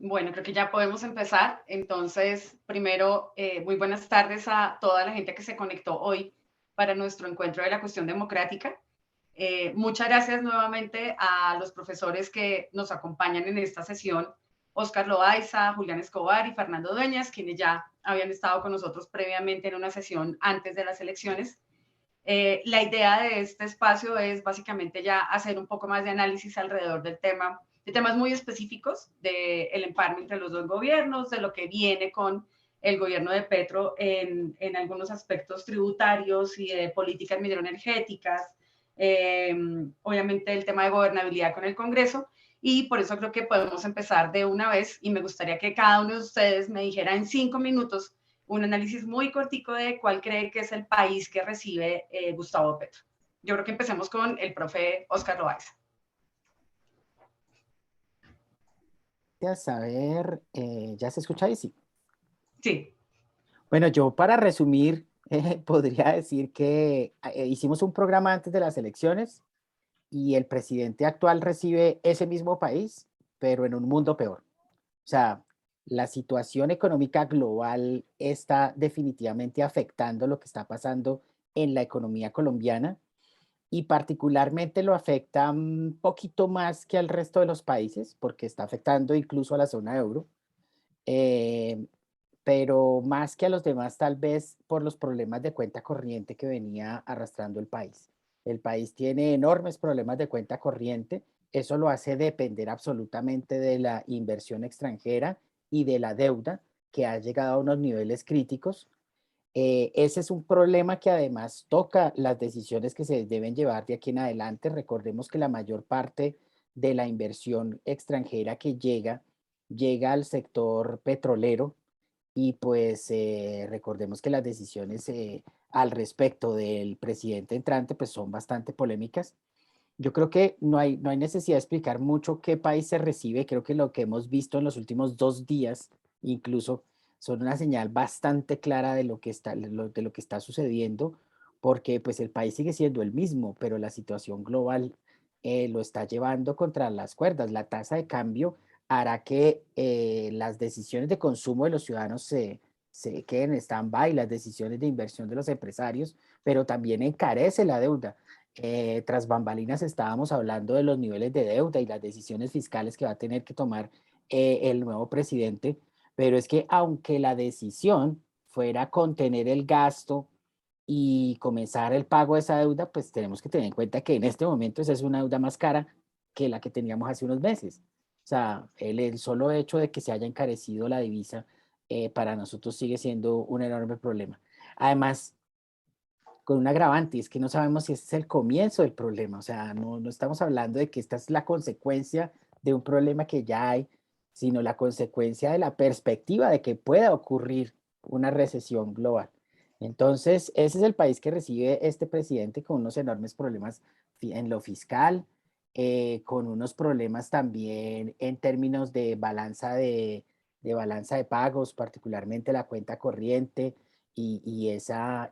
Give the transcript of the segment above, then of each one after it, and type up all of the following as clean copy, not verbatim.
Bueno, creo que ya podemos empezar. Entonces, primero, muy buenas tardes a toda la gente que se conectó hoy para nuestro encuentro de la cuestión democrática. Muchas gracias nuevamente a los profesores que nos acompañan en esta sesión, Óscar Loaiza, Julián Escobar y Fernando Dueñas, quienes ya habían estado con nosotros previamente en una sesión antes de las elecciones. La idea de este espacio es básicamente ya hacer un poco más de análisis alrededor del tema, de temas muy específicos del empalme entre los dos gobiernos, de lo que viene con el gobierno de Petro en algunos aspectos tributarios y de políticas energéticas, obviamente el tema de gobernabilidad con el Congreso, y por eso creo que podemos empezar de una vez y me gustaría que cada uno de ustedes me dijera en 5 minutos un análisis muy cortico de cuál cree que es el país que recibe Gustavo Petro. Yo creo que empecemos con el profe Óscar Loaiza. A ver, ¿ya se escucha ahí? Sí. Sí. Bueno, yo para resumir, podría decir que hicimos un programa antes de las elecciones y el presidente actual recibe ese mismo país, pero en un mundo peor. O sea, la situación económica global está definitivamente afectando lo que está pasando en la economía colombiana y particularmente lo afecta un poquito más que al resto de los países porque está afectando incluso a la zona euro. Eh, pero más que a los demás, tal vez por los problemas de cuenta corriente que venía arrastrando el país. El país tiene enormes problemas de cuenta corriente, eso lo hace depender absolutamente de la inversión extranjera y de la deuda que ha llegado a unos niveles críticos. Ese es un problema que además toca las decisiones que se deben llevar de aquí en adelante. Recordemos que la mayor parte de la inversión extranjera que llega al sector petrolero y pues recordemos que las decisiones al respecto del presidente entrante pues son bastante polémicas. Yo creo que no hay necesidad de explicar mucho qué país se recibe. Creo que lo que hemos visto en los últimos 2 días incluso son una señal bastante clara de lo que está sucediendo, porque pues el país sigue siendo el mismo, pero la situación global lo está llevando contra las cuerdas. La tasa de cambio hará que las decisiones de consumo de los ciudadanos se queden en stand-by, las decisiones de inversión de los empresarios, pero también encarece la deuda. Tras bambalinas estábamos hablando de los niveles de deuda y las decisiones fiscales que va a tener que tomar el nuevo presidente, pero es que aunque la decisión fuera contener el gasto y comenzar el pago de esa deuda, pues tenemos que tener en cuenta que en este momento esa es una deuda más cara que la que teníamos hace unos meses. O sea, el solo hecho de que se haya encarecido la divisa para nosotros sigue siendo un enorme problema. Además, con un agravante, es que no sabemos si este es el comienzo del problema, o sea, no estamos hablando de que esta es la consecuencia de un problema que ya hay, sino la consecuencia de la perspectiva de que pueda ocurrir una recesión global. Entonces, ese es el país que recibe este presidente con unos enormes problemas en lo fiscal, con unos problemas también en términos de balanza de pagos, particularmente la cuenta corriente, y esa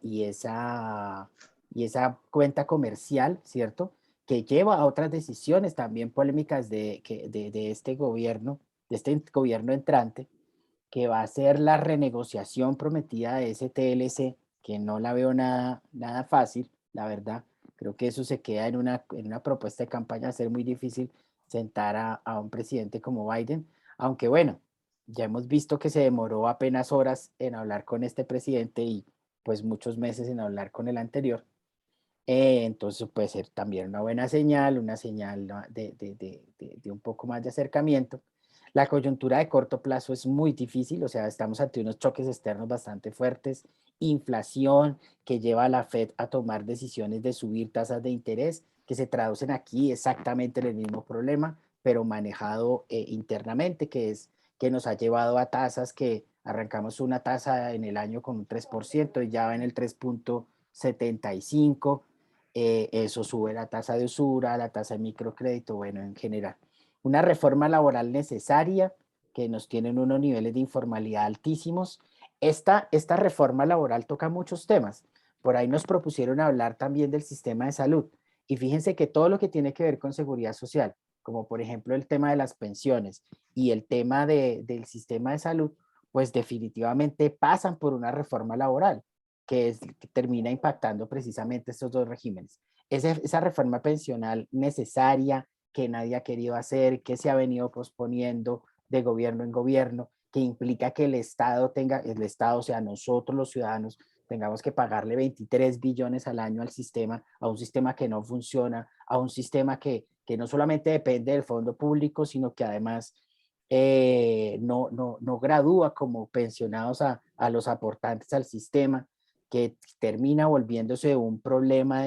cuenta comercial, ¿cierto? Que lleva a otras decisiones también polémicas de este gobierno entrante, que va a ser la renegociación prometida de ese TLC, que no la veo nada fácil, la verdad. Creo que eso se queda en una propuesta de campaña, a ser muy difícil sentar a un presidente como Biden, aunque bueno, ya hemos visto que se demoró apenas horas en hablar con este presidente y pues muchos meses en hablar con el anterior. Entonces puede ser también una buena señal, una señal, ¿no?, de un poco más de acercamiento. La coyuntura de corto plazo es muy difícil, o sea, estamos ante unos choques externos bastante fuertes, inflación que lleva a la Fed a tomar decisiones de subir tasas de interés, que se traducen aquí exactamente en el mismo problema, pero manejado internamente, que es que nos ha llevado a tasas que arrancamos una tasa en el año con un 3% y ya va en el 3,75. Eso sube la tasa de usura, la tasa de microcrédito, bueno, en general. Una reforma laboral necesaria que nos tienen unos niveles de informalidad altísimos. Esta reforma laboral toca muchos temas. Por ahí nos propusieron hablar también del sistema de salud. Y fíjense que todo lo que tiene que ver con seguridad social, como por ejemplo el tema de las pensiones y el tema del sistema de salud, pues definitivamente pasan por una reforma laboral que termina impactando precisamente estos dos regímenes. Esa reforma pensional necesaria que nadie ha querido hacer, que se ha venido posponiendo de gobierno en gobierno, que implica que el Estado, o sea, nosotros los ciudadanos, tengamos que pagarle 23 billones al año al sistema, a un sistema que no funciona, a un sistema que no solamente depende del fondo público, sino que además no gradúa como pensionados a los aportantes al sistema, que termina volviéndose un problema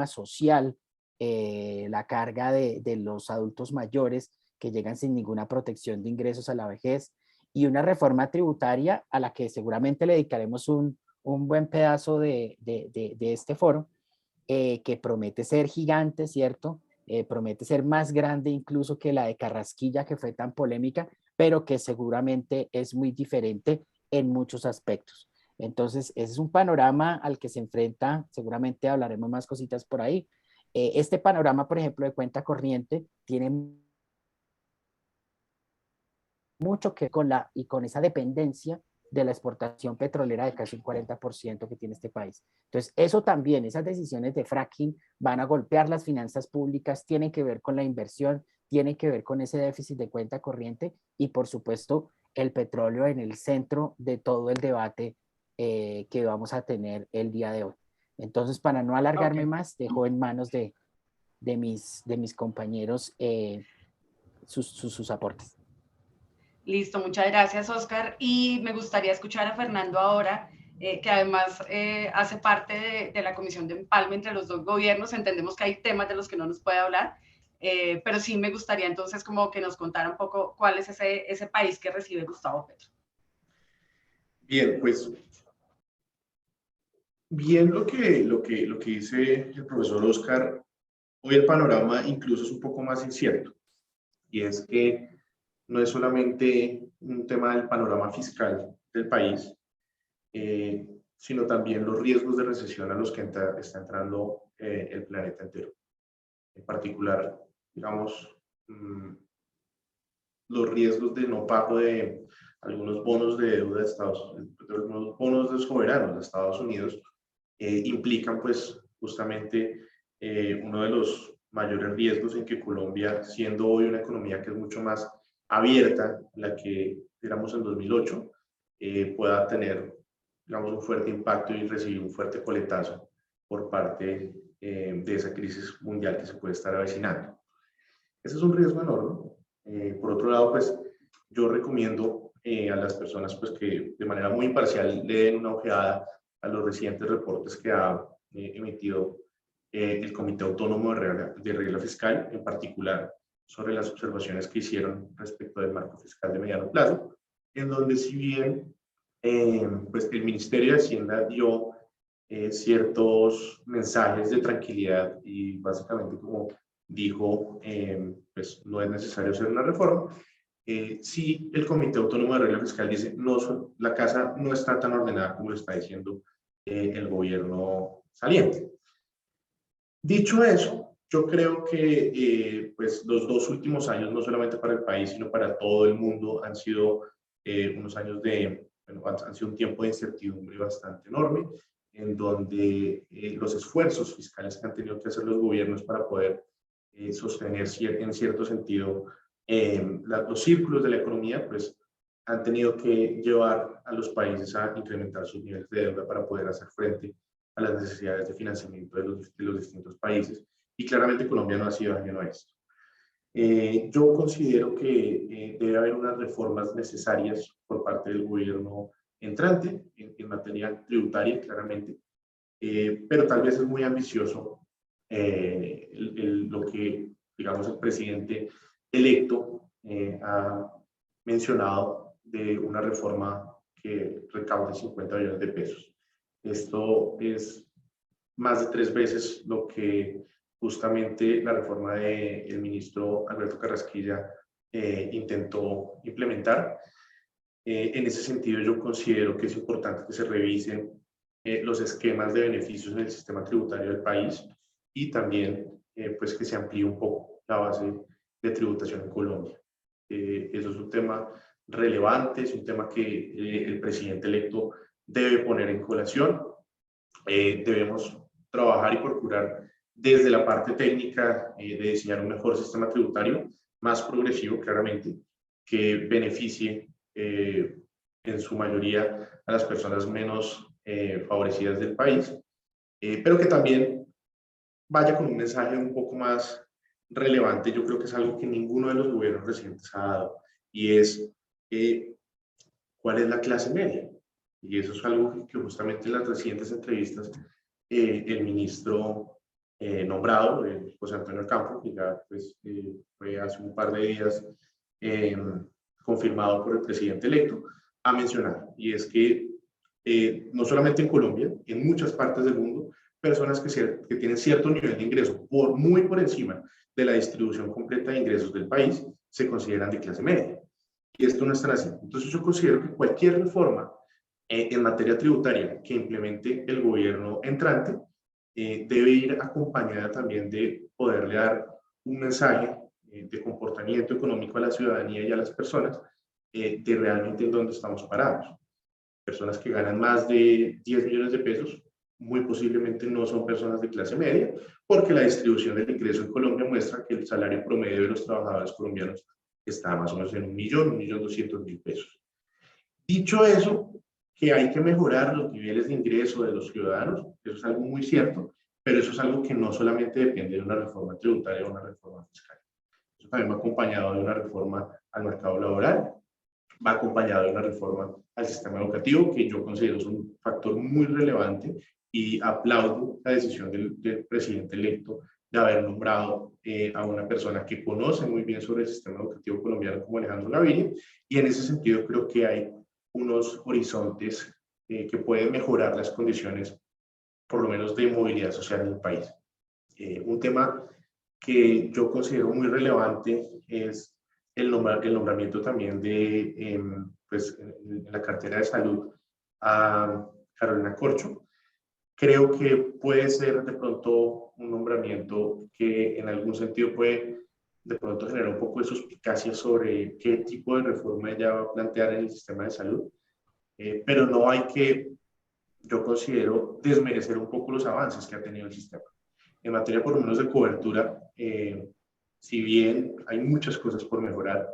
social, la carga de los adultos mayores que llegan sin ninguna protección de ingresos a la vejez, y una reforma tributaria a la que seguramente le dedicaremos un buen pedazo de este foro, que promete ser gigante, ¿cierto? Promete ser más grande incluso que la de Carrasquilla, que fue tan polémica, pero que seguramente es muy diferente en muchos aspectos. Entonces, ese es un panorama al que se enfrenta, seguramente hablaremos más cositas por ahí. Este panorama, por ejemplo, de cuenta corriente, tiene mucho que ver con esa dependencia de la exportación petrolera de casi un 40% que tiene este país. Entonces, eso también, esas decisiones de fracking van a golpear las finanzas públicas, tienen que ver con la inversión, tienen que ver con ese déficit de cuenta corriente y, por supuesto, el petróleo en el centro de todo el debate que vamos a tener el día de hoy. Entonces, para no alargarme más, dejo en manos de mis compañeros sus aportes. Listo, muchas gracias, Oscar. Y me gustaría escuchar a Fernando ahora, que además hace parte de la comisión de empalme entre los dos gobiernos. Entendemos que hay temas de los que no nos puede hablar, pero sí me gustaría entonces como que nos contara un poco cuál es ese país que recibe Gustavo Petro. Bien, pues bien lo que dice el profesor Oscar, hoy el panorama incluso es un poco más incierto, y es que no es solamente un tema del panorama fiscal del país, sino también los riesgos de recesión a los que está entrando el planeta entero. En particular, digamos, los riesgos de no pago de algunos bonos de deuda de algunos bonos de soberanos de Estados Unidos, implican pues justamente uno de los mayores riesgos en que Colombia, siendo hoy una economía que es mucho más abierta, la que éramos en 2008, pueda tener, digamos, un fuerte impacto y recibir un fuerte coletazo por parte de esa crisis mundial que se puede estar avecinando. Ese es un riesgo enorme. Por otro lado, pues yo recomiendo a las personas pues, que de manera muy imparcial le den una ojeada a los recientes reportes que ha emitido el Comité Autónomo de Regla Fiscal, en particular sobre las observaciones que hicieron respecto del marco fiscal de mediano plazo, en donde si bien pues el Ministerio de Hacienda dio ciertos mensajes de tranquilidad y básicamente como dijo, pues no es necesario hacer una reforma. Sí, el Comité Autónomo de Regla Fiscal dice, no, la casa no está tan ordenada como lo está diciendo el gobierno saliente. Dicho eso, yo creo que pues los dos últimos años, no solamente para el país, sino para todo el mundo, han sido unos años han sido un tiempo de incertidumbre bastante enorme, en donde los esfuerzos fiscales que han tenido que hacer los gobiernos para poder sostener en cierto sentido los círculos de la economía, pues han tenido que llevar a los países a incrementar sus niveles de deuda para poder hacer frente a las necesidades de financiamiento de los distintos países. Y claramente Colombia no ha sido ajeno a esto. Yo considero que debe haber unas reformas necesarias por parte del gobierno entrante en materia tributaria, claramente, pero tal vez es muy ambicioso lo que, digamos, el presidente electo ha mencionado de una reforma que recaude 50 billones de pesos. Esto es más de 3 veces lo que justamente la reforma del ministro Alberto Carrasquilla intentó implementar. En ese sentido, yo considero que es importante que se revisen los esquemas de beneficios en el sistema tributario del país y también pues que se amplíe un poco la base de tributación en Colombia. Eso es un tema relevante, es un tema que el presidente electo debe poner en colación. Debemos trabajar y procurar desde la parte técnica de diseñar un mejor sistema tributario, más progresivo claramente, que beneficie en su mayoría a las personas menos favorecidas del país, pero que también vaya con un mensaje un poco más relevante. Yo creo que es algo que ninguno de los gobiernos recientes ha dado, y es cuál es la clase media. Y eso es algo que justamente en las recientes entrevistas el ministro nombrado, José Antonio Campo, que ya pues, fue hace un par de días confirmado por el presidente electo, ha mencionado, y es que no solamente en Colombia, en muchas partes del mundo, personas que tienen cierto nivel de ingreso muy por encima de la distribución completa de ingresos del país, se consideran de clase media. Y esto no es tan así. Entonces yo considero que cualquier reforma en materia tributaria que implemente el gobierno entrante debe ir acompañada también de poderle dar un mensaje de comportamiento económico a la ciudadanía y a las personas de realmente en dónde estamos parados. Personas que ganan más de 10 millones de pesos muy posiblemente no son personas de clase media, porque la distribución del ingreso en Colombia muestra que el salario promedio de los trabajadores colombianos está más o menos en 1.200.000 pesos. Dicho eso, que hay que mejorar los niveles de ingreso de los ciudadanos, eso es algo muy cierto, pero eso es algo que no solamente depende de una reforma tributaria o una reforma fiscal. Eso también va acompañado de una reforma al mercado laboral, va acompañado de una reforma al sistema educativo, que yo considero es un factor muy relevante, y aplaudo la decisión del presidente electo de haber nombrado a una persona que conoce muy bien sobre el sistema educativo colombiano como Alejandro Gaviria, y en ese sentido creo que hay unos horizontes que pueden mejorar las condiciones, por lo menos de movilidad social en el país. Un tema que yo considero muy relevante es el nombramiento también de, pues, en la cartera de salud a Carolina Corcho. Creo que puede ser de pronto un nombramiento que en algún sentido puede de pronto generar un poco de suspicacia sobre qué tipo de reforma ella va a plantear en el sistema de salud, pero no hay que, yo considero, desmerecer un poco los avances que ha tenido el sistema. En materia por lo menos de cobertura, si bien hay muchas cosas por mejorar,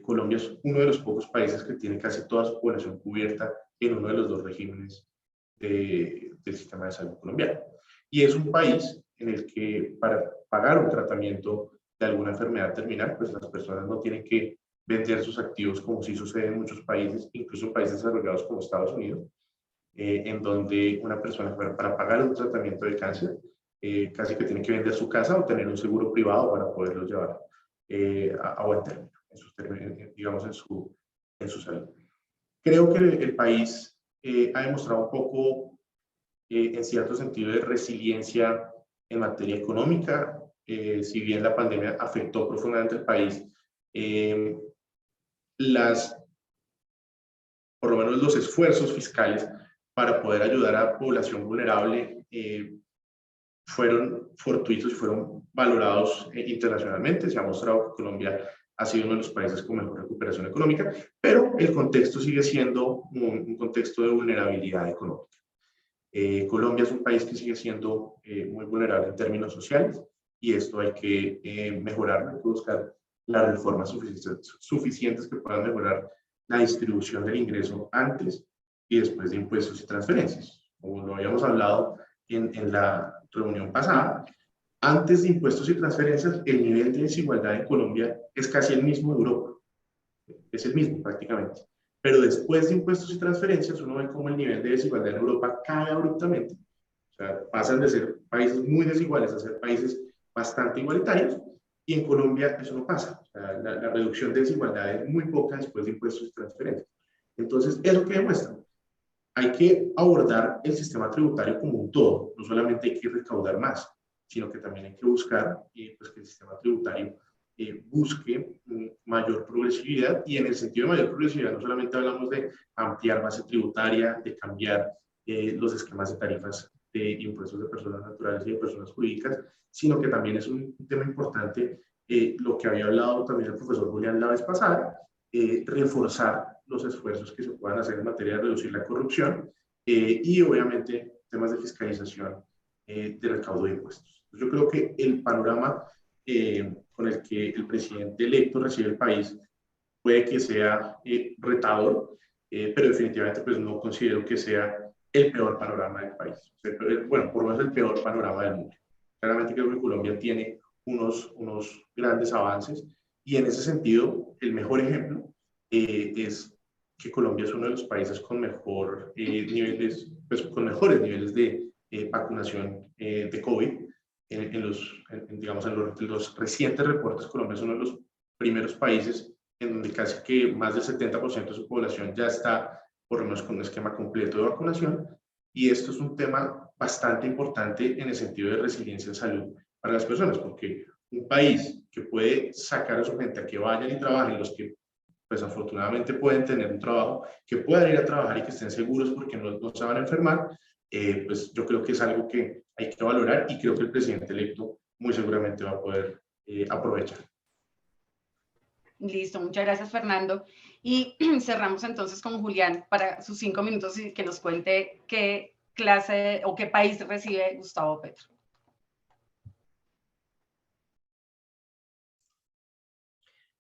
Colombia es uno de los pocos países que tiene casi toda su población cubierta en uno de los dos regímenes del sistema de salud colombiano. Y es un país en el que para pagar un tratamiento de alguna enfermedad terminal, pues las personas no tienen que vender sus activos como sí sucede en muchos países, incluso en países desarrollados como Estados Unidos, en donde una persona para pagar un tratamiento de cáncer casi que tiene que vender su casa o tener un seguro privado para poderlo llevar a buen término, digamos, en su salud. Creo que el país ha demostrado un poco, en cierto sentido, de resiliencia en materia económica. Si bien la pandemia afectó profundamente al país, por lo menos los esfuerzos fiscales para poder ayudar a población vulnerable fueron fortuitos y fueron valorados internacionalmente. Se ha mostrado que Colombia ha sido uno de los países con mejor recuperación económica, pero el contexto sigue siendo un contexto de vulnerabilidad económica. Colombia es un país que sigue siendo muy vulnerable en términos sociales, y esto hay que mejorarlo, hay que buscar las reformas suficientes que puedan mejorar la distribución del ingreso antes y después de impuestos y transferencias. Como lo habíamos hablado en la reunión pasada, antes de impuestos y transferencias, el nivel de desigualdad en Colombia es casi el mismo de Europa. Es el mismo prácticamente. Pero después de impuestos y transferencias, uno ve cómo el nivel de desigualdad en Europa cae abruptamente. O sea, pasan de ser países muy desiguales a ser países bastante igualitarios, y en Colombia eso no pasa. O sea, la reducción de desigualdad es muy poca después de impuestos y transferencias. Entonces, ¿eso qué demuestra? Hay que abordar el sistema tributario como un todo. No solamente hay que recaudar más, sino que también hay que buscar pues, que el sistema tributario busque mayor progresividad, y en el sentido de mayor progresividad no solamente hablamos de ampliar base tributaria, de cambiar los esquemas de tarifas de impuestos de personas naturales y de personas jurídicas, sino que también es un tema importante lo que había hablado también el profesor Julián la vez pasada, reforzar los esfuerzos que se puedan hacer en materia de reducir la corrupción y obviamente temas de fiscalización del recaudo de impuestos. Yo creo que el panorama con el que el presidente electo recibe el país puede que sea retador, pero definitivamente pues no considero que sea el peor panorama del país. O sea, bueno, por lo menos el peor panorama del mundo. Claramente creo que Colombia tiene unos grandes avances y en ese sentido el mejor ejemplo es que Colombia es uno de los países con mejor niveles, pues con mejores niveles de vacunación de COVID. Digamos, en los recientes reportes, Colombia es uno de los primeros países en donde casi que más del 70% de su población ya está por lo menos con un esquema completo de vacunación. Y esto es un tema bastante importante en el sentido de resiliencia en salud para las personas, porque un país que puede sacar a su gente a que vayan y trabajen, los que pues afortunadamente pueden tener un trabajo, que puedan ir a trabajar y que estén seguros porque no se van a enfermar, pues yo creo que es algo que hay que valorar y creo que el presidente electo muy seguramente va a poder aprovechar. Listo, muchas gracias Fernando. Y cerramos entonces con Julián para sus 5 minutos y que nos cuente qué clase o qué país recibe Gustavo Petro.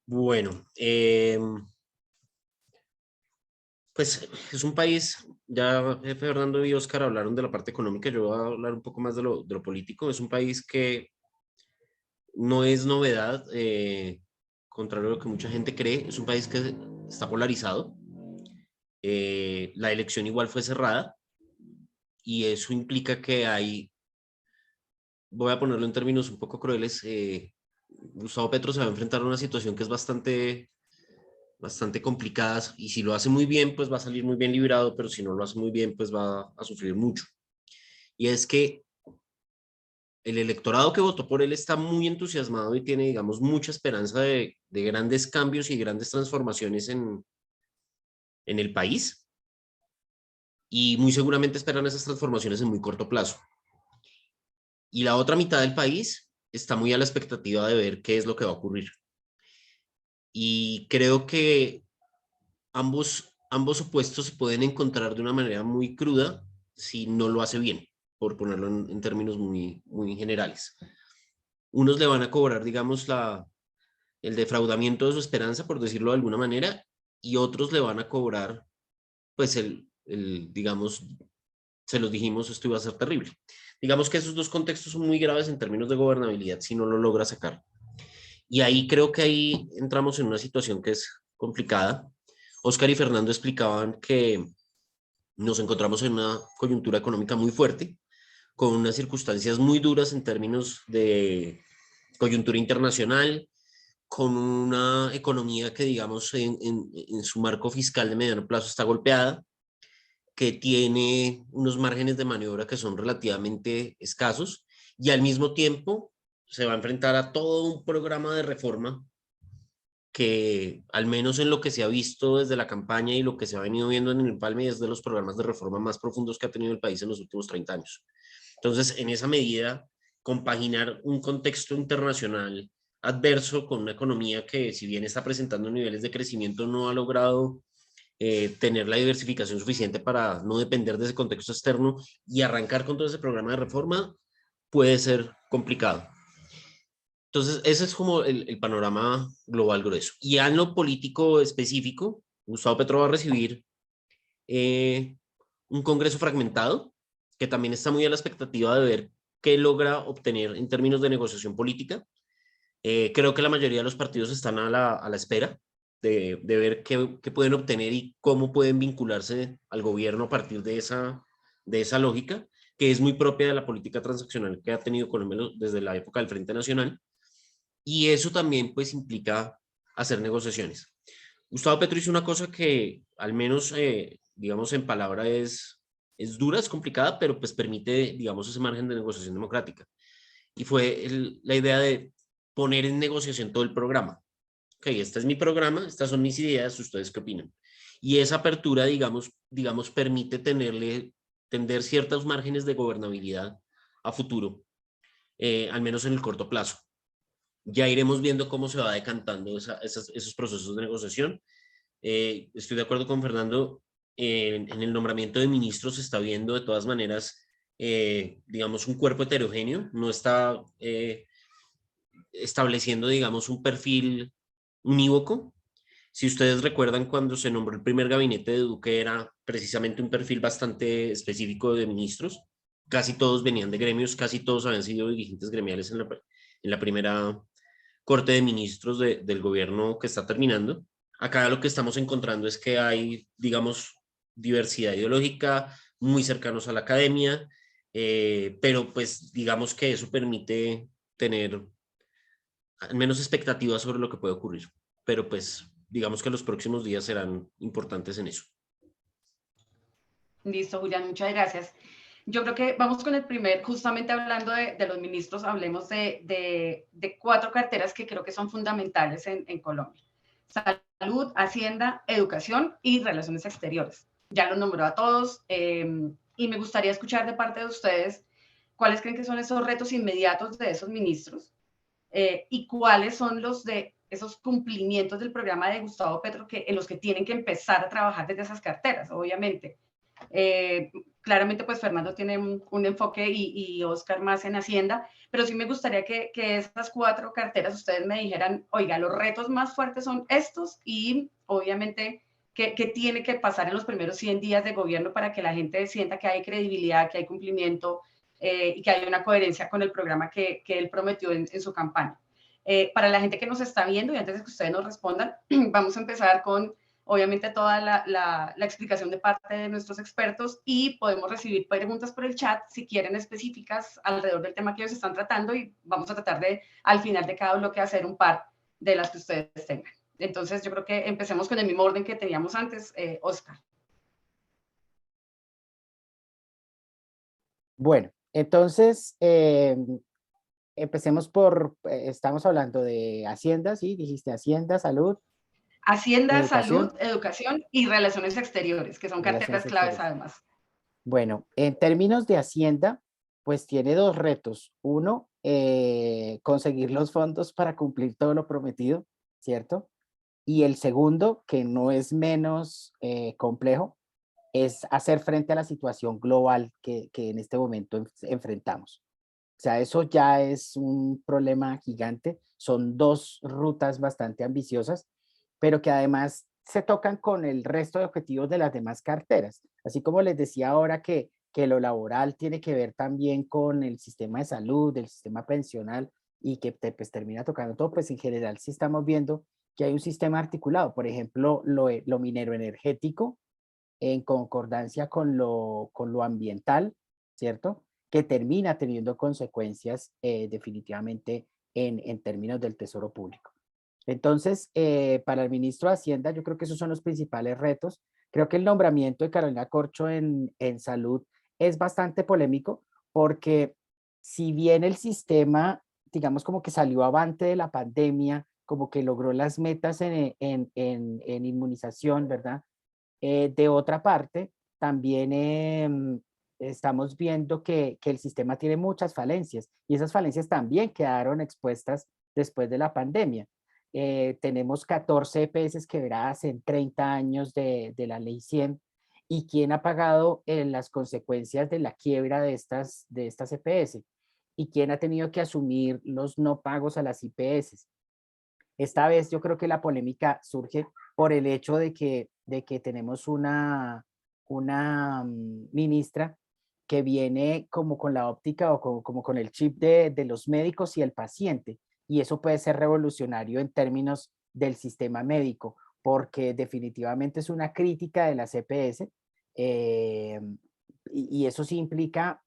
Bueno, pues es un país, ya Fernando y Oscar hablaron de la parte económica, yo voy a hablar un poco más de lo político. Es un país que no es novedad, contrario a lo que mucha gente cree, es un país que está polarizado. La elección igual fue cerrada y eso implica que hay, voy a ponerlo en términos un poco crueles, Gustavo Petro se va a enfrentar a una situación que es bastante complicada y si lo hace muy bien, pues va a salir muy bien librado, pero si no lo hace muy bien, pues va a sufrir mucho. Y es que el electorado que votó por él está muy entusiasmado y tiene, digamos, mucha esperanza de grandes cambios y grandes transformaciones en el país. Y muy seguramente esperan esas transformaciones en muy corto plazo. Y la otra mitad del país está muy a la expectativa de ver qué es lo que va a ocurrir. Y creo que ambos opuestos se pueden encontrar de una manera muy cruda si no lo hace bien, por ponerlo en términos muy generales. Unos le van a cobrar, digamos, el defraudamiento de su esperanza, por decirlo de alguna manera, y otros le van a cobrar, pues, digamos, se los dijimos, esto iba a ser terrible. Digamos que esos dos contextos son muy graves en términos de gobernabilidad si no lo logra sacar. Y ahí creo que ahí entramos en una situación que es complicada. Oscar y Fernando explicaban que nos encontramos en una coyuntura económica muy fuerte, con unas circunstancias muy duras en términos de coyuntura internacional, con una economía que, digamos, en su marco fiscal de mediano plazo está golpeada, que tiene unos márgenes de maniobra que son relativamente escasos y al mismo tiempo se va a enfrentar a todo un programa de reforma que, al menos en lo que se ha visto desde la campaña y lo que se ha venido viendo en el empalme, es de los programas de reforma más profundos que ha tenido el país en los últimos 30 años. Entonces, en esa medida, compaginar un contexto internacional adverso con una economía que, si bien está presentando niveles de crecimiento, no ha logrado tener la diversificación suficiente para no depender de ese contexto externo y arrancar con todo ese programa de reforma, puede ser complicado. Entonces, ese es como el panorama global grueso. Y en lo político específico, Gustavo Petro va a recibir un Congreso fragmentado, que también está muy a la expectativa de ver qué logra obtener en términos de negociación política. Creo que la mayoría de los partidos están a la espera de ver qué pueden obtener y cómo pueden vincularse al gobierno a partir de esa lógica, que es muy propia de la política transaccional que ha tenido Colombia desde la época del Frente Nacional. Y eso también pues implica hacer negociaciones. Gustavo Petro hizo una cosa que, al menos, digamos, en palabra es dura, es complicada, pero pues permite, digamos, ese margen de negociación democrática. Y fue la idea de poner en negociación todo el programa. Ok, este es mi programa, estas son mis ideas, ¿ustedes qué opinan? Y esa apertura, digamos permite tender ciertos márgenes de gobernabilidad a futuro, al menos en el corto plazo. ya iremos viendo cómo se va decantando esos procesos de negociación. Estoy de acuerdo con Fernando, en el nombramiento de ministros se está viendo de todas maneras, digamos, un cuerpo heterogéneo, no está estableciendo, digamos, un perfil unívoco. Si ustedes recuerdan, cuando se nombró el primer gabinete de Duque era precisamente un perfil bastante específico de ministros. Casi todos venían de gremios, casi todos habían sido dirigentes gremiales en la primera corte de ministros del gobierno que está terminando. Acá lo que estamos encontrando es que hay, digamos, diversidad ideológica, muy cercanos a la academia, pero pues digamos que eso permite tener al menos expectativas sobre lo que puede ocurrir. Pero pues digamos que los próximos días serán importantes en eso. Listo, Julián, muchas gracias. Yo creo que vamos con el primer, justamente hablando de los ministros, hablemos de 4 carteras que creo que son fundamentales en Colombia. Salud, Hacienda, Educación y Relaciones Exteriores. Ya los nombró a todos y me gustaría escuchar de parte de ustedes cuáles creen que son esos retos inmediatos de esos ministros y cuáles son los de esos cumplimientos del programa de Gustavo Petro en los que tienen que empezar a trabajar desde esas carteras, obviamente. Claramente, pues Fernando tiene un enfoque y Oscar más en Hacienda, pero sí me gustaría que estas 4 carteras ustedes me dijeran, oiga, los retos más fuertes son estos y obviamente ¿qué tiene que pasar en los primeros 100 días de gobierno para que la gente sienta que hay credibilidad, que hay cumplimiento y que hay una coherencia con el programa que él prometió en su campaña? Para la gente que nos está viendo y antes de que ustedes nos respondan, vamos a empezar con obviamente toda la explicación de parte de nuestros expertos y podemos recibir preguntas por el chat si quieren específicas alrededor del tema que ellos están tratando y vamos a tratar de al final de cada bloque hacer un par de las que ustedes tengan. Entonces yo creo que empecemos con el mismo orden que teníamos antes, Oscar. Bueno, entonces empecemos por, estamos hablando de Hacienda, ¿sí? Dijiste Hacienda, Salud, Hacienda, Educación, Salud, Educación y Relaciones Exteriores, que son carteras Relaciones claves Exteriores. además. Bueno, en términos de Hacienda, pues tiene 2 retos. Uno, conseguir los fondos para cumplir todo lo prometido, ¿cierto? Y el segundo, que no es menos complejo, es hacer frente a la situación global que en este momento enfrentamos. O sea, eso ya es un problema gigante. Son 2 rutas bastante ambiciosas, pero que además se tocan con el resto de objetivos de las demás carteras. Así como les decía ahora que lo laboral tiene que ver también con el sistema de salud, el sistema pensional y que pues termina tocando todo, pues en general sí estamos viendo que hay un sistema articulado. Por ejemplo, lo minero energético en concordancia con lo ambiental, ¿cierto? Que termina teniendo consecuencias definitivamente en términos del tesoro público. Entonces, para el ministro de Hacienda, yo creo que esos son los principales retos. Creo que el nombramiento de Carolina Corcho en salud es bastante polémico porque si bien el sistema, digamos, como que salió avante de la pandemia, como que logró las metas en inmunización, ¿verdad? De otra parte, también estamos viendo que el sistema tiene muchas falencias y esas falencias también quedaron expuestas después de la pandemia. Tenemos 14 EPS quebradas en 30 años de la ley 100 y quién ha pagado las consecuencias de la quiebra de estas EPS y quién ha tenido que asumir los no pagos a las IPS. Esta vez yo creo que la polémica surge por el hecho de que tenemos una ministra que viene como con la óptica o como con el chip de los médicos y el paciente. Y eso puede ser revolucionario en términos del sistema médico, porque definitivamente es una crítica de la CPS y eso sí implica,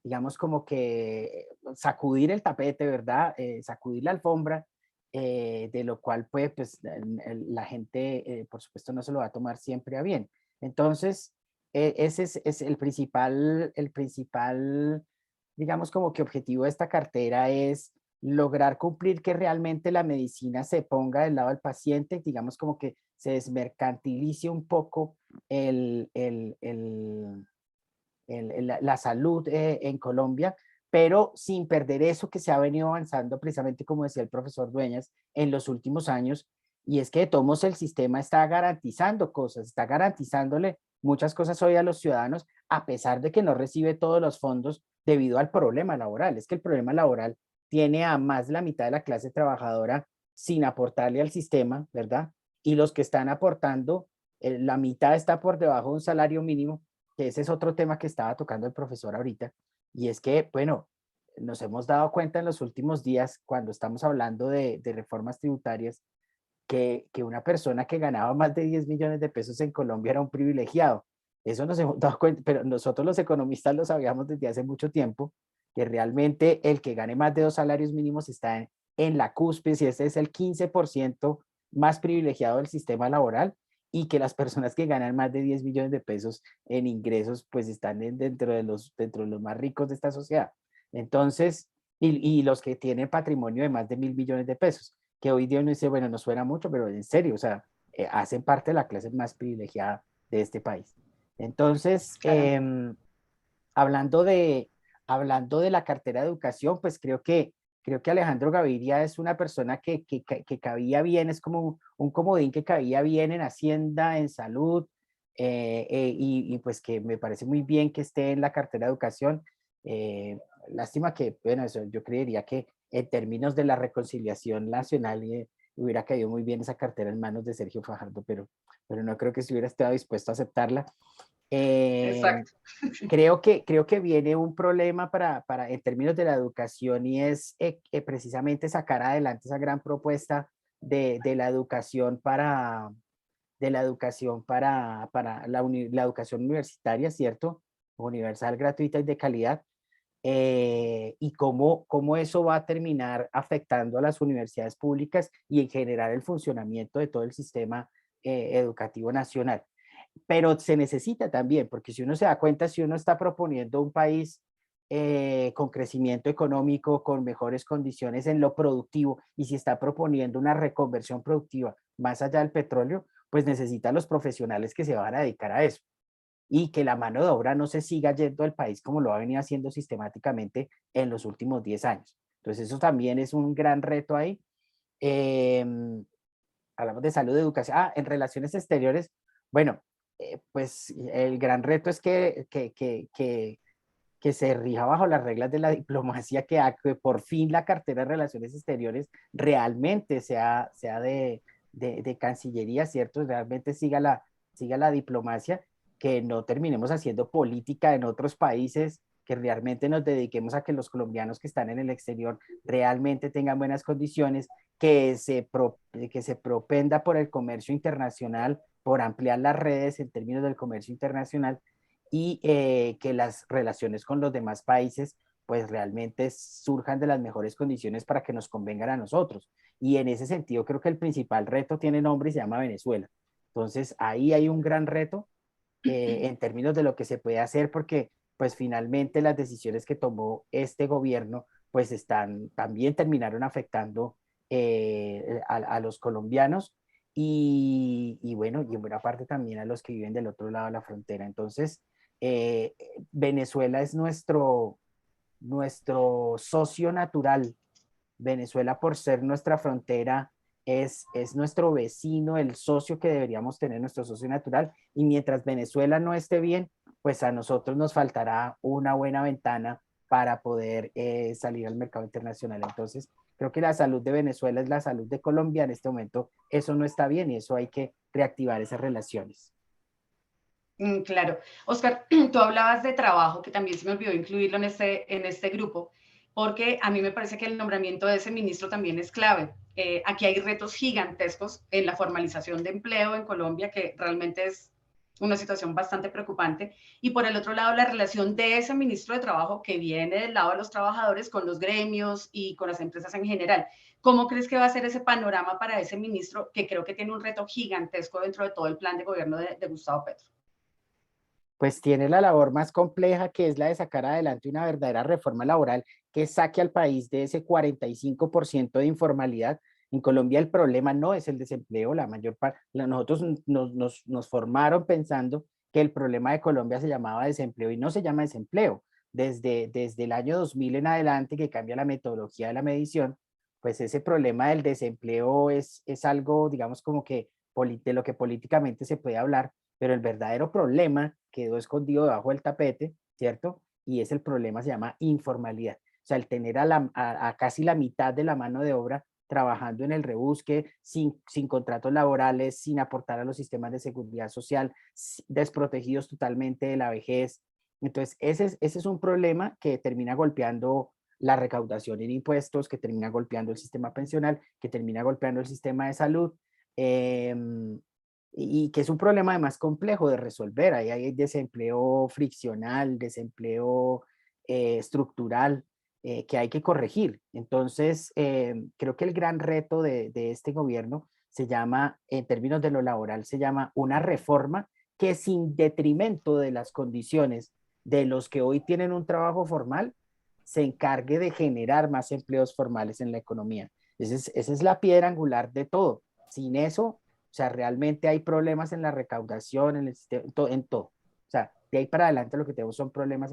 digamos, como que sacudir el tapete, ¿verdad? Sacudir la alfombra de lo cual pues la gente, por supuesto, no se lo va a tomar siempre a bien. Entonces, ese es el principal, digamos, como que objetivo de esta cartera es lograr cumplir que realmente la medicina se ponga del lado del paciente, digamos, como que se desmercantilice un poco la salud en Colombia, pero sin perder eso que se ha venido avanzando precisamente como decía el profesor Dueñas en los últimos años, y es que de todos modos el sistema está garantizando cosas, está garantizándole muchas cosas hoy a los ciudadanos, a pesar de que no recibe todos los fondos debido al problema laboral. Es que el problema laboral tiene a más de la mitad de la clase trabajadora sin aportarle al sistema, ¿verdad? Y los que están aportando, la mitad está por debajo de un salario mínimo, que ese es otro tema que estaba tocando el profesor ahorita, y es que, bueno, nos hemos dado cuenta en los últimos días, cuando estamos hablando de reformas tributarias, que una persona que ganaba más de 10 millones de pesos en Colombia era un privilegiado. Eso nos hemos dado cuenta, pero nosotros los economistas lo sabíamos desde hace mucho tiempo, que realmente el que gane más de 2 salarios mínimos está en la cúspide, y ese es el 15% más privilegiado del sistema laboral, y que las personas que ganan más de 10 millones de pesos en ingresos, pues están dentro de los más ricos de esta sociedad. Entonces, y los que tienen patrimonio de más de 1.000 millones de pesos, que hoy día uno dice, bueno, no suena mucho, pero en serio, o sea, hacen parte de la clase más privilegiada de este país. Entonces, hablando de, hablando de la cartera de educación, pues creo que Alejandro Gaviria es una persona que cabía bien, es como un comodín que cabía bien en Hacienda, en Salud, y pues que me parece muy bien que esté en la cartera de educación. Lástima que, bueno, eso, yo creería que en términos de la reconciliación nacional hubiera caído muy bien esa cartera en manos de Sergio Fajardo, pero no creo que se hubiera estado dispuesto a aceptarla. Exacto. Creo que viene un problema en términos de la educación, y es precisamente sacar adelante esa gran propuesta de la educación para la educación universitaria, ¿cierto? Universal, gratuita y de calidad. Y cómo eso va a terminar afectando a las universidades públicas y en general el funcionamiento de todo el sistema educativo nacional. Pero se necesita también, porque si uno se da cuenta, si uno está proponiendo un país con crecimiento económico, con mejores condiciones en lo productivo, y si está proponiendo una reconversión productiva más allá del petróleo, pues necesita los profesionales que se van a dedicar a eso, y que la mano de obra no se siga yendo al país como lo ha venido haciendo sistemáticamente en los últimos 10 años. Entonces eso también es un gran reto ahí. Eh, Hablamos de salud, de educación. En relaciones exteriores, bueno, pues el gran reto es que se rija bajo las reglas de la diplomacia, que por fin la cartera de relaciones exteriores realmente sea de Cancillería, ¿cierto? Realmente siga la diplomacia, que no terminemos haciendo política en otros países, que realmente nos dediquemos a que los colombianos que están en el exterior realmente tengan buenas condiciones, que se propenda por el comercio internacional, por ampliar las redes en términos del comercio internacional, y que las relaciones con los demás países pues realmente surjan de las mejores condiciones para que nos convengan a nosotros. Y en ese sentido creo que el principal reto tiene nombre y se llama Venezuela. Entonces ahí hay un gran reto en términos de lo que se puede hacer, porque pues finalmente las decisiones que tomó este gobierno pues también terminaron afectando a los colombianos, y bueno, y en buena parte también a los que viven del otro lado de la frontera. Entonces, eh, Venezuela es nuestro socio natural. Venezuela, por ser nuestra frontera, es nuestro vecino, el socio que deberíamos tener, nuestro socio natural, y mientras Venezuela no esté bien, pues a nosotros nos faltará una buena ventana para poder salir al mercado internacional. Entonces, creo que la salud de Venezuela es la salud de Colombia en este momento. Eso no está bien, y eso hay que reactivar esas relaciones. Claro. Oscar, tú hablabas de trabajo, que también se me olvidó incluirlo en este grupo, porque a mí me parece que el nombramiento de ese ministro también es clave. Aquí hay retos gigantescos en la formalización de empleo en Colombia, que realmente es una situación bastante preocupante. Y por el otro lado, la relación de ese ministro de Trabajo que viene del lado de los trabajadores con los gremios y con las empresas en general. ¿Cómo crees que va a ser ese panorama para ese ministro, que creo que tiene un reto gigantesco dentro de todo el plan de gobierno de Gustavo Petro? Pues tiene la labor más compleja, que es la de sacar adelante una verdadera reforma laboral que saque al país de ese 45% de informalidad. En Colombia el problema no es el desempleo, la mayor parte, nosotros nos formaron pensando que el problema de Colombia se llamaba desempleo, y no se llama desempleo. desde el año 2000 en adelante, que cambia la metodología de la medición, pues ese problema del desempleo es algo, digamos, como que de lo que políticamente se puede hablar, pero el verdadero problema quedó escondido debajo del tapete, ¿cierto? Y es el problema, se llama informalidad. O sea, el tener a casi la mitad de la mano de obra trabajando en el rebusque, sin contratos laborales, sin aportar a los sistemas de seguridad social, desprotegidos totalmente de la vejez. Entonces, ese es un problema que termina golpeando la recaudación en impuestos, que termina golpeando el sistema pensional, que termina golpeando el sistema de salud, y que es un problema además complejo de resolver. Ahí hay desempleo friccional, desempleo estructural, que hay que corregir. Entonces, creo que el gran reto de este gobierno se llama, en términos de lo laboral, se llama una reforma que sin detrimento de las condiciones de los que hoy tienen un trabajo formal, se encargue de generar más empleos formales en la economía. Esa es la piedra angular de todo. Sin eso, o sea, realmente hay problemas en la recaudación, en el sistema, en todo. O sea, de ahí para adelante lo que tenemos son problemas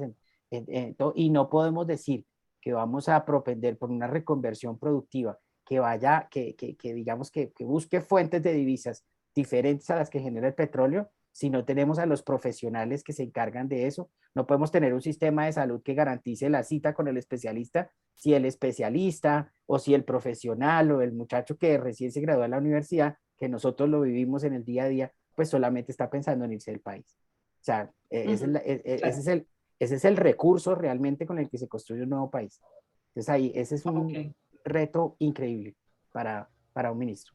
en todo, y no podemos decir que vamos a propender por una reconversión productiva que vaya, que digamos que busque fuentes de divisas diferentes a las que genera el petróleo, si no tenemos a los profesionales que se encargan de eso. No podemos tener un sistema de salud que garantice la cita con el especialista si el especialista o si el profesional o el muchacho que recién se graduó de la universidad, que nosotros lo vivimos en el día a día, pues solamente está pensando en irse del país. O sea, ese es el recurso realmente con el que se construye un nuevo país. Entonces ahí, ese es un reto increíble para un ministro.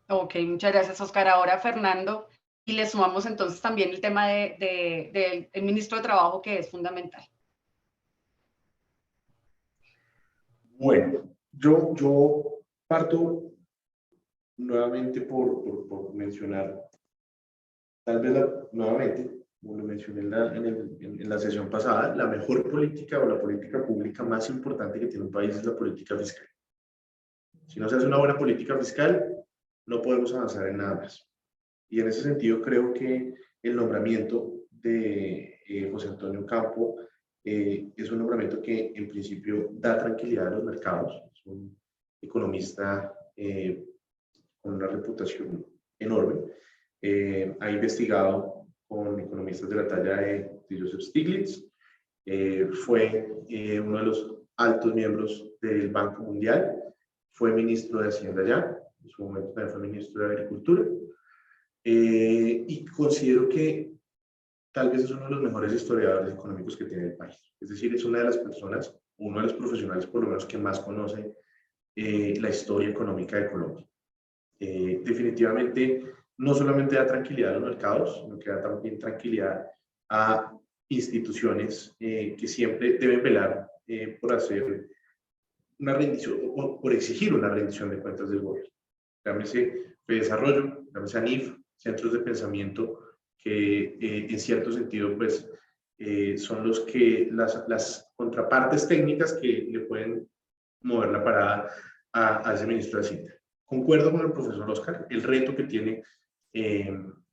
Ok, muchas gracias, Oscar. Ahora, Fernando, y le sumamos entonces también el tema del ministro de Trabajo, que es fundamental. Bueno, yo parto nuevamente por mencionar, tal vez nuevamente, como lo mencioné en la sesión pasada, la mejor política o la política pública más importante que tiene un país es la política fiscal. Si no se hace una buena política fiscal, no podemos avanzar en nada más. Y en ese sentido creo que el nombramiento de José Antonio Campo es un nombramiento que en principio da tranquilidad a los mercados. Es un economista con una reputación enorme. Ha investigado con economistas de la talla de Joseph Stiglitz. Fue uno de los altos miembros del Banco Mundial. Fue ministro de Hacienda ya. En su momento también fue ministro de Agricultura. Y considero que tal vez es uno de los mejores historiadores económicos que tiene el país. Es decir, es una de las personas, uno de los profesionales por lo menos que más conoce la historia económica de Colombia. Definitivamente no solamente da tranquilidad a los mercados, sino que da también tranquilidad a instituciones que siempre deben velar por hacer una rendición o por exigir una rendición de cuentas del gobierno. Llámese Desarrollo, llámese ANIF, centros de pensamiento que en cierto sentido pues son los que las contrapartes técnicas que le pueden mover la parada a ese ministro de Hacienda. Concuerdo con el profesor Oscar, el reto que tiene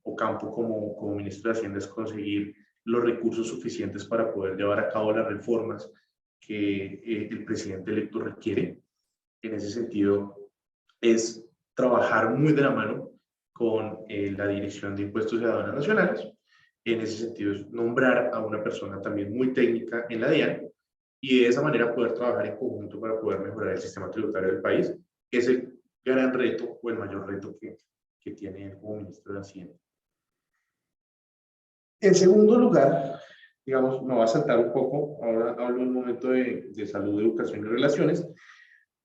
Ocampo como ministro de Hacienda es conseguir los recursos suficientes para poder llevar a cabo las reformas que el presidente electo requiere. En ese sentido, es trabajar muy de la mano con la Dirección de Impuestos y Aduanas Nacionales. En ese sentido, es nombrar a una persona también muy técnica en la DIAN y de esa manera poder trabajar en conjunto para poder mejorar el sistema tributario del país. Es el gran reto o el mayor reto que tiene él como ministro de Hacienda. En segundo lugar, digamos, me voy a saltar un poco, ahora hablo un momento de salud, educación y relaciones.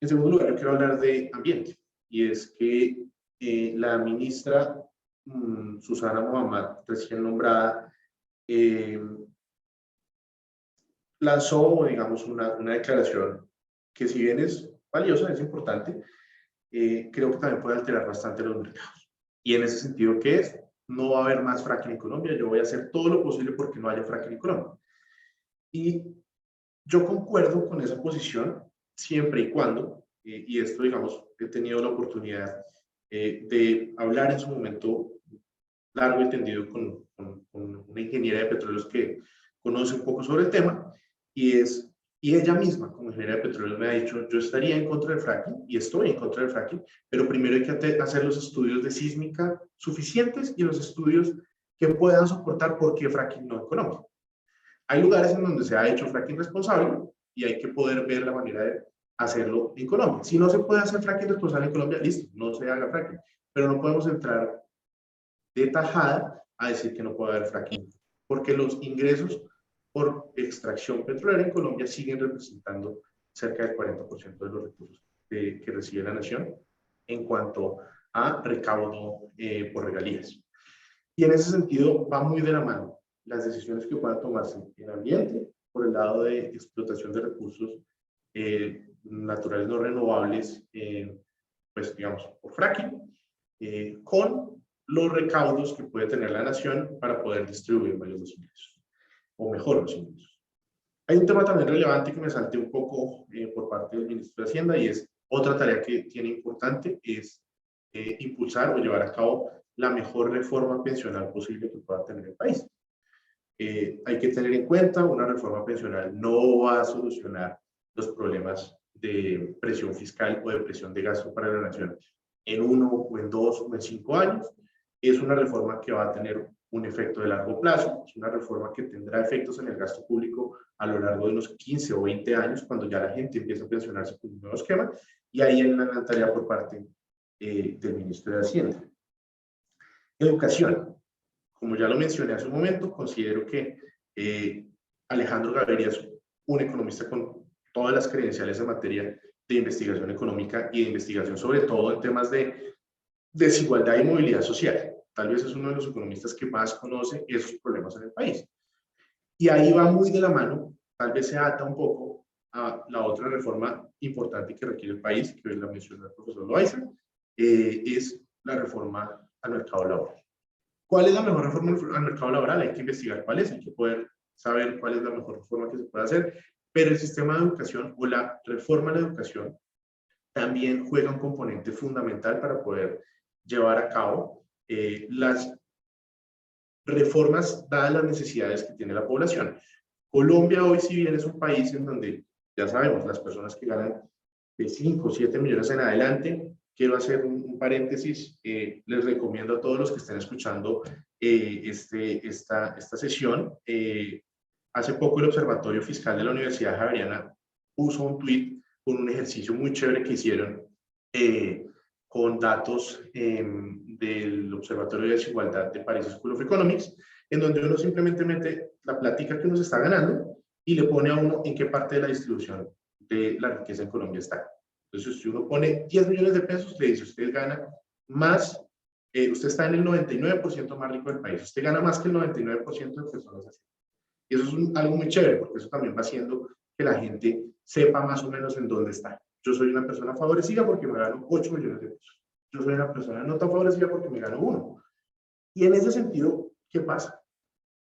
En segundo lugar, yo quiero hablar de ambiente, y es que la ministra Susana Muhammad, recién nombrada, lanzó, digamos, una declaración que si bien es valiosa, es importante, creo que también puede alterar bastante los mercados. Y en ese sentido, ¿qué es? No va a haber más fracking en Colombia, yo voy a hacer todo lo posible porque no haya fracking en Colombia. Y yo concuerdo con esa posición siempre y cuando, y esto, digamos, he tenido la oportunidad de hablar en su momento largo y tendido con una ingeniera de petróleos conoce un poco sobre el tema, y ella misma, como ingeniera de petróleo, me ha dicho, yo estaría en contra del fracking, y estoy en contra del fracking, pero primero hay que hacer los estudios de sísmica suficientes y los estudios que puedan soportar por qué fracking no en Colombia. Hay lugares en donde se ha hecho fracking responsable y hay que poder ver la manera de hacerlo en Colombia. Si no se puede hacer fracking responsable en Colombia, listo, no se haga fracking, pero no podemos entrar de tajada a decir que no puede haber fracking, porque los ingresos por extracción petrolera en Colombia siguen representando cerca del 40% de los recursos que recibe la nación en cuanto a recaudo por regalías. Y en ese sentido va muy de la mano las decisiones que puedan tomarse en ambiente por el lado de explotación de recursos naturales no renovables, pues digamos, por fracking, con los recaudos que puede tener la nación para poder distribuir varios los ingresos, o mejor los ingresos. Hay un tema también relevante que me salté un poco por parte del Ministro de Hacienda, y es otra tarea que tiene importante, es impulsar o llevar a cabo la mejor reforma pensional posible que pueda tener el país. Hay que tener en cuenta, una reforma pensional no va a solucionar los problemas de presión fiscal o de presión de gasto para la nación en 1 o en 2 o en 5 años. Es una reforma que va a tener un efecto de largo plazo, es una reforma que tendrá efectos en el gasto público a lo largo de unos 15 o 20 años, cuando ya la gente empieza a pensionarse con un nuevo esquema, y ahí hay una tarea por parte del Ministro de Hacienda. Educación. Como ya lo mencioné hace un momento, considero que Alejandro Gaviria es un economista con todas las credenciales en materia de investigación económica y de investigación sobre todo en temas de desigualdad y movilidad social. Tal vez es uno de los economistas que más conoce esos problemas en el país. Y ahí va muy de la mano, tal vez se ata un poco a la otra reforma importante que requiere el país, que hoy la mencionó el profesor Loaiza, es la reforma al mercado laboral. ¿Cuál es la mejor reforma al mercado laboral? Hay que investigar cuál es, hay que poder saber cuál es la mejor reforma que se puede hacer, pero el sistema de educación o la reforma a la educación también juega un componente fundamental para poder llevar a cabo las reformas dadas las necesidades que tiene la población. Colombia hoy, si bien es un país en donde, ya sabemos, las personas que ganan de 5 o 7 millones en adelante, quiero hacer un paréntesis, les recomiendo a todos los que estén escuchando esta sesión. Hace poco el Observatorio Fiscal de la Universidad Javeriana puso un tweet con un ejercicio muy chévere que hicieron con datos del Observatorio de Desigualdad de Paris School of Economics, en donde uno simplemente mete la plática que uno se está ganando y le pone a uno en qué parte de la distribución de la riqueza en Colombia está. Entonces, si uno pone 10 millones de pesos, le dice, usted gana más, usted está en el 99% más rico del país, usted gana más que el 99% de personas así. Y eso es algo muy chévere, porque eso también va haciendo que la gente sepa más o menos en dónde está. Yo soy una persona favorecida porque me gano 8 millones de pesos. Yo soy una persona no tan favorecida porque me gano 1. Y en ese sentido, ¿qué pasa?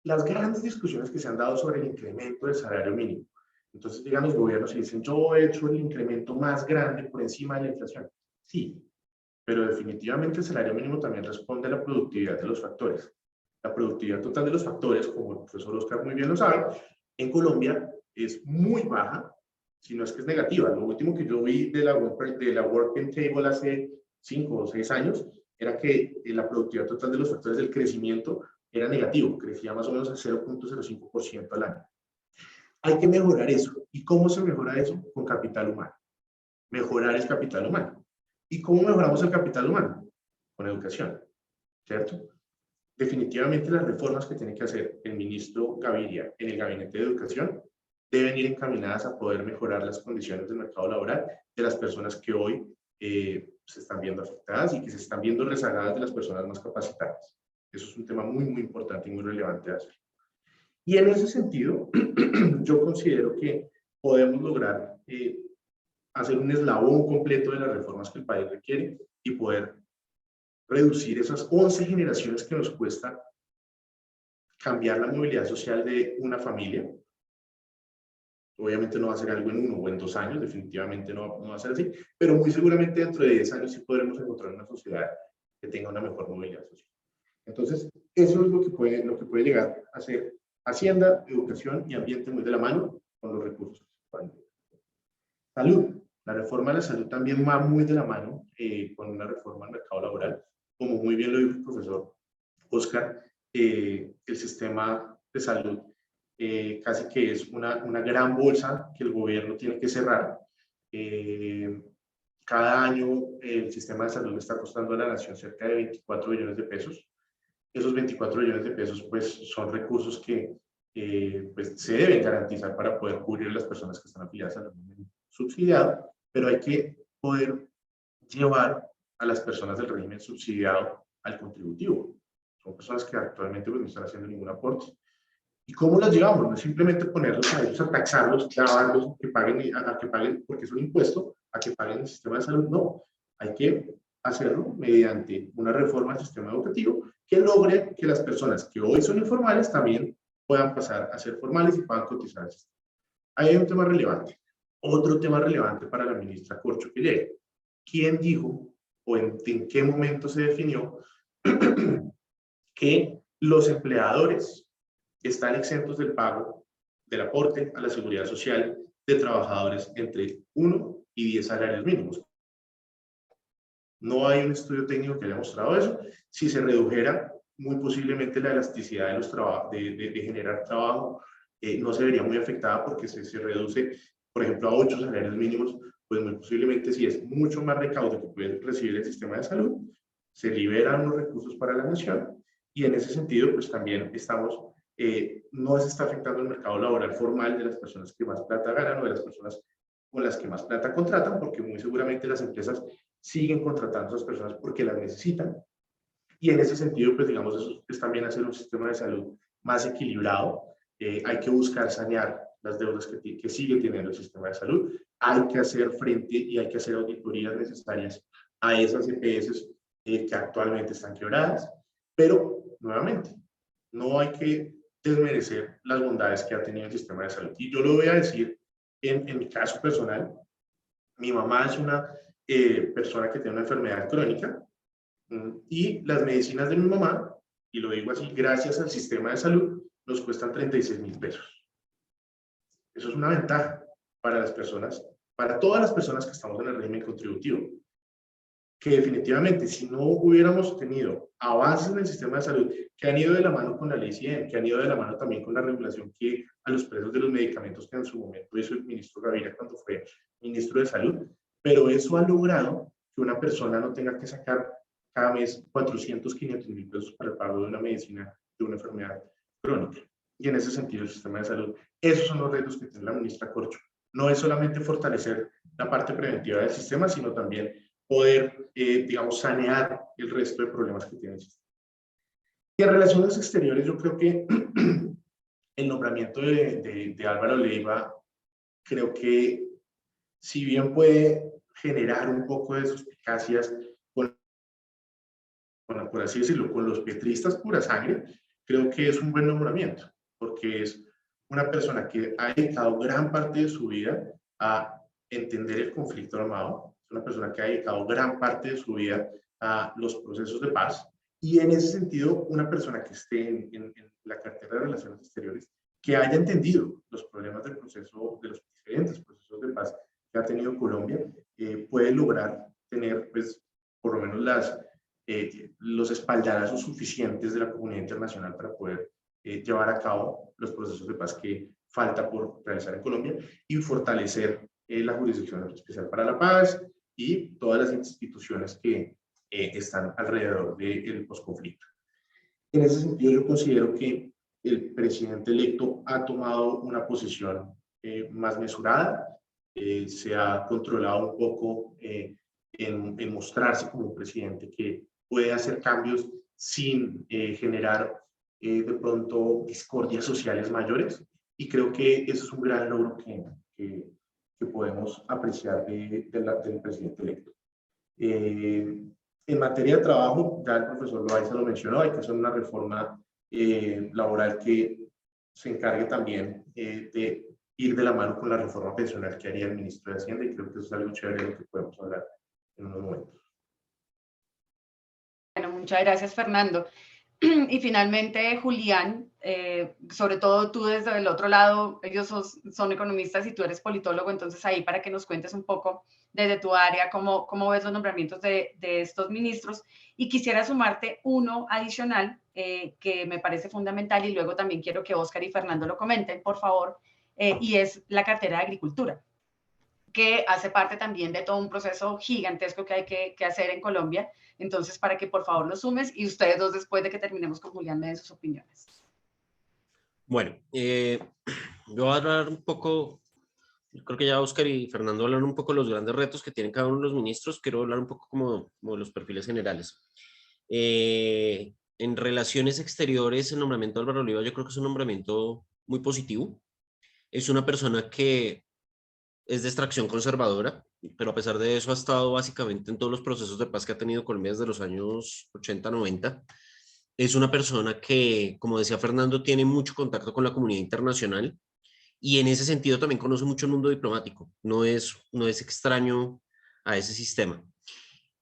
Las grandes discusiones que se han dado sobre el incremento del salario mínimo. Entonces llegan los gobiernos y dicen, yo he hecho el incremento más grande por encima de la inflación. Sí, pero definitivamente el salario mínimo también responde a la productividad de los factores. La productividad total de los factores, como el profesor Oscar muy bien lo sabe, en Colombia es muy baja, si no es que es negativa. Lo último que yo vi de la Working Table hace 5 o 6 años era que la productividad total de los factores del crecimiento era negativo, crecía más o menos al 0.05% al año. Hay que mejorar eso. ¿Y cómo se mejora eso? Con capital humano. Mejorar el capital humano. ¿Y cómo mejoramos el capital humano? Con educación, ¿cierto? Definitivamente las reformas que tiene que hacer el ministro Gaviria en el Gabinete de Educación deben ir encaminadas a poder mejorar las condiciones del mercado laboral de las personas que hoy se están viendo afectadas y que se están viendo rezagadas de las personas más capacitadas. Eso es un tema muy, muy importante y muy relevante de hacer. Y en ese sentido, yo considero que podemos lograr hacer un eslabón completo de las reformas que el país requiere y poder reducir esas 11 generaciones que nos cuesta cambiar la movilidad social de una familia. Obviamente no va a ser algo en 1 o en 2 años, definitivamente no va a ser así, pero muy seguramente dentro de 10 años sí podremos encontrar una sociedad que tenga una mejor movilidad social. Entonces, eso es lo que puede llegar a ser Hacienda, educación y ambiente muy de la mano con los recursos. Salud. La reforma de la salud también va muy de la mano con una reforma al mercado laboral. Como muy bien lo dijo el profesor Oscar, el sistema de salud casi que es una gran bolsa que el gobierno tiene que cerrar. Cada año el sistema de salud le está costando a la nación cerca de 24 billones de pesos. Esos 24 billones de pesos pues, son recursos que pues, se deben garantizar para poder cubrir a las personas que están afiliadas al régimen subsidiado, pero hay que poder llevar a las personas del régimen subsidiado al contributivo. Son personas que actualmente pues, no están haciendo ningún aporte. ¿Y cómo las llevamos? No es simplemente ponerlos a ellos a taxarlos, clavarlos, a que paguen porque es un impuesto, a que paguen el sistema de salud. No, hay que hacerlo mediante una reforma al sistema educativo que logre que las personas que hoy son informales también puedan pasar a ser formales y puedan cotizar al sistema. Ahí hay un tema relevante. Otro tema relevante para la ministra Corcho que llegue. ¿Quién dijo o en qué momento se definió que los empleadores están exentos del pago del aporte a la seguridad social de trabajadores entre 1 y 10 salarios mínimos? No hay un estudio técnico que haya mostrado eso. Si se redujera, muy posiblemente la elasticidad de, de generar trabajo no se vería muy afectada porque se reduce, por ejemplo, a 8 salarios mínimos, pues muy posiblemente si es mucho más recaudo que puede recibir el sistema de salud, se liberan los recursos para la nación y en ese sentido, pues también estamos, no se está afectando el mercado laboral formal de las personas que más plata ganan o de las personas con las que más plata contratan, porque muy seguramente las empresas siguen contratando a esas personas porque las necesitan. Y en ese sentido, pues digamos, eso es también hacer un sistema de salud más equilibrado. Hay que buscar sanear las deudas que sigue teniendo el sistema de salud. Hay que hacer frente y hay que hacer auditorías necesarias a esas EPS que actualmente están quebradas. Pero, nuevamente, no hay que desmerecer las bondades que ha tenido el sistema de salud. Y yo lo voy a decir en mi caso personal. Mi mamá es una persona que tiene una enfermedad crónica y las medicinas de mi mamá, y lo digo así, gracias al sistema de salud, nos cuestan 36.000 pesos. Eso es una ventaja para las personas, para todas las personas que estamos en el régimen contributivo, que definitivamente si no hubiéramos tenido avances en el sistema de salud que han ido de la mano con la ley 100, que han ido de la mano también con la regulación que a los precios de los medicamentos que en su momento hizo el ministro Gaviria cuando fue ministro de Salud, pero eso ha logrado que una persona no tenga que sacar cada mes 400, 500 mil pesos para el pago de una medicina de una enfermedad crónica. Y en ese sentido el sistema de salud, esos son los retos que tiene la ministra Corcho. No es solamente fortalecer la parte preventiva del sistema, sino también poder, digamos, sanear el resto de problemas que tiene el sistema. Y en relaciones exteriores, yo creo que el nombramiento de Álvaro Leiva, creo que si bien puede generar un poco de suspicacias por así decirlo, con los petristas pura sangre, creo que es un buen nombramiento, porque es una persona que ha dedicado gran parte de su vida a entender el conflicto armado, es una persona que ha dedicado gran parte de su vida a los procesos de paz, y en ese sentido, una persona que esté en la cartera de Relaciones Exteriores, que haya entendido los problemas del proceso, de los diferentes procesos de paz que ha tenido Colombia, puede lograr tener, pues, por lo menos los espaldarazos suficientes de la comunidad internacional para poder llevar a cabo los procesos de paz que falta por realizar en Colombia y fortalecer la Jurisdicción Especial para la Paz y todas las instituciones que están alrededor del posconflicto. En ese sentido, yo considero que el presidente electo ha tomado una posición más mesurada, se ha controlado un poco en mostrarse como un presidente que puede hacer cambios sin generar de pronto discordias sociales mayores, y creo que eso es un gran logro que podemos apreciar del presidente electo. En materia de trabajo, ya el profesor Loaiza lo mencionó, hay que hacer una reforma laboral que se encargue también de ir de la mano con la reforma pensional que haría el ministro de Hacienda, y creo que eso es algo chévere de lo que podemos hablar en unos momentos. Bueno, muchas gracias, Fernando. Y finalmente, Julián, sobre todo tú desde el otro lado, ellos son economistas y tú eres politólogo, entonces ahí para que nos cuentes un poco desde tu área cómo ves los nombramientos de estos ministros. Y quisiera sumarte uno adicional que me parece fundamental y luego también quiero que Óscar y Fernando lo comenten, por favor, y es la cartera de Agricultura, que hace parte también de todo un proceso gigantesco que hay que hacer en Colombia. Entonces, para que por favor lo sumes y ustedes dos, después de que terminemos con Julián, me den sus opiniones. Bueno, yo voy a hablar un poco, yo creo que ya Óscar y Fernando hablan un poco de los grandes retos que tienen cada uno de los ministros. Quiero hablar un poco como de los perfiles generales. En relaciones exteriores, el nombramiento de Álvaro Oliva yo creo que es un nombramiento muy positivo. Es una persona que es de extracción conservadora, pero a pesar de eso ha estado básicamente en todos los procesos de paz que ha tenido Colombia desde los años 80, 90. Es una persona que, como decía Fernando, tiene mucho contacto con la comunidad internacional y en ese sentido también conoce mucho el mundo diplomático. No es extraño a ese sistema.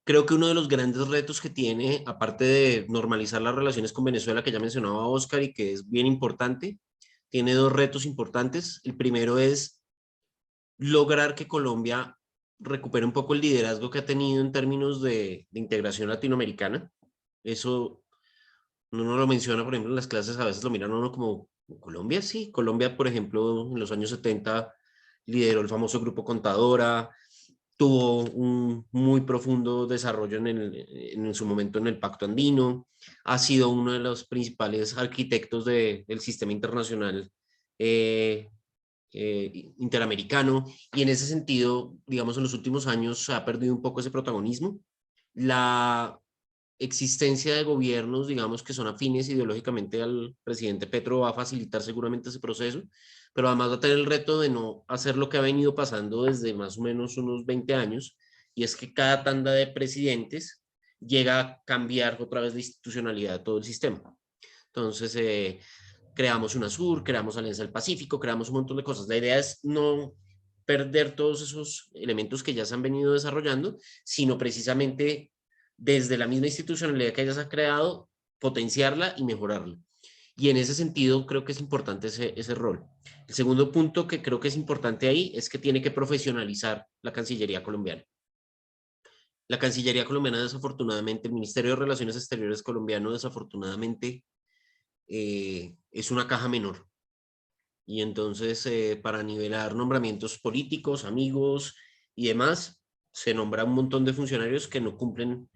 Creo que uno de los grandes retos que tiene, aparte de normalizar las relaciones con Venezuela, que ya mencionaba Óscar y que es bien importante, tiene dos retos importantes. El primero es lograr que Colombia recupere un poco el liderazgo que ha tenido en términos de integración latinoamericana. Eso uno no lo menciona, por ejemplo, en las clases, a veces lo miran uno como, Colombia, sí. Colombia, por ejemplo, en los años 70 lideró el famoso Grupo Contadora, tuvo un muy profundo desarrollo en su momento en el Pacto Andino, ha sido uno de los principales arquitectos del sistema internacional interamericano, y en ese sentido, digamos, en los últimos años se ha perdido un poco ese protagonismo. La existencia de gobiernos, digamos, que son afines ideológicamente al presidente Petro va a facilitar seguramente ese proceso, pero además va a tener el reto de no hacer lo que ha venido pasando desde más o menos unos 20 años, y es que cada tanda de presidentes llega a cambiar otra vez la institucionalidad de todo el sistema. Entonces, creamos UNASUR, creamos Alianza del Pacífico, creamos un montón de cosas. La idea es no perder todos esos elementos que ya se han venido desarrollando, sino precisamente desde la misma institucionalidad que ya se ha creado, potenciarla y mejorarla. Y en ese sentido creo que es importante ese rol. El segundo punto que creo que es importante ahí es que tiene que profesionalizar la Cancillería colombiana. La Cancillería colombiana, desafortunadamente, el Ministerio de Relaciones Exteriores colombiano, desafortunadamente, es una caja menor. Y entonces, para nivelar nombramientos políticos, amigos y demás, se nombra un montón de funcionarios que no cumplen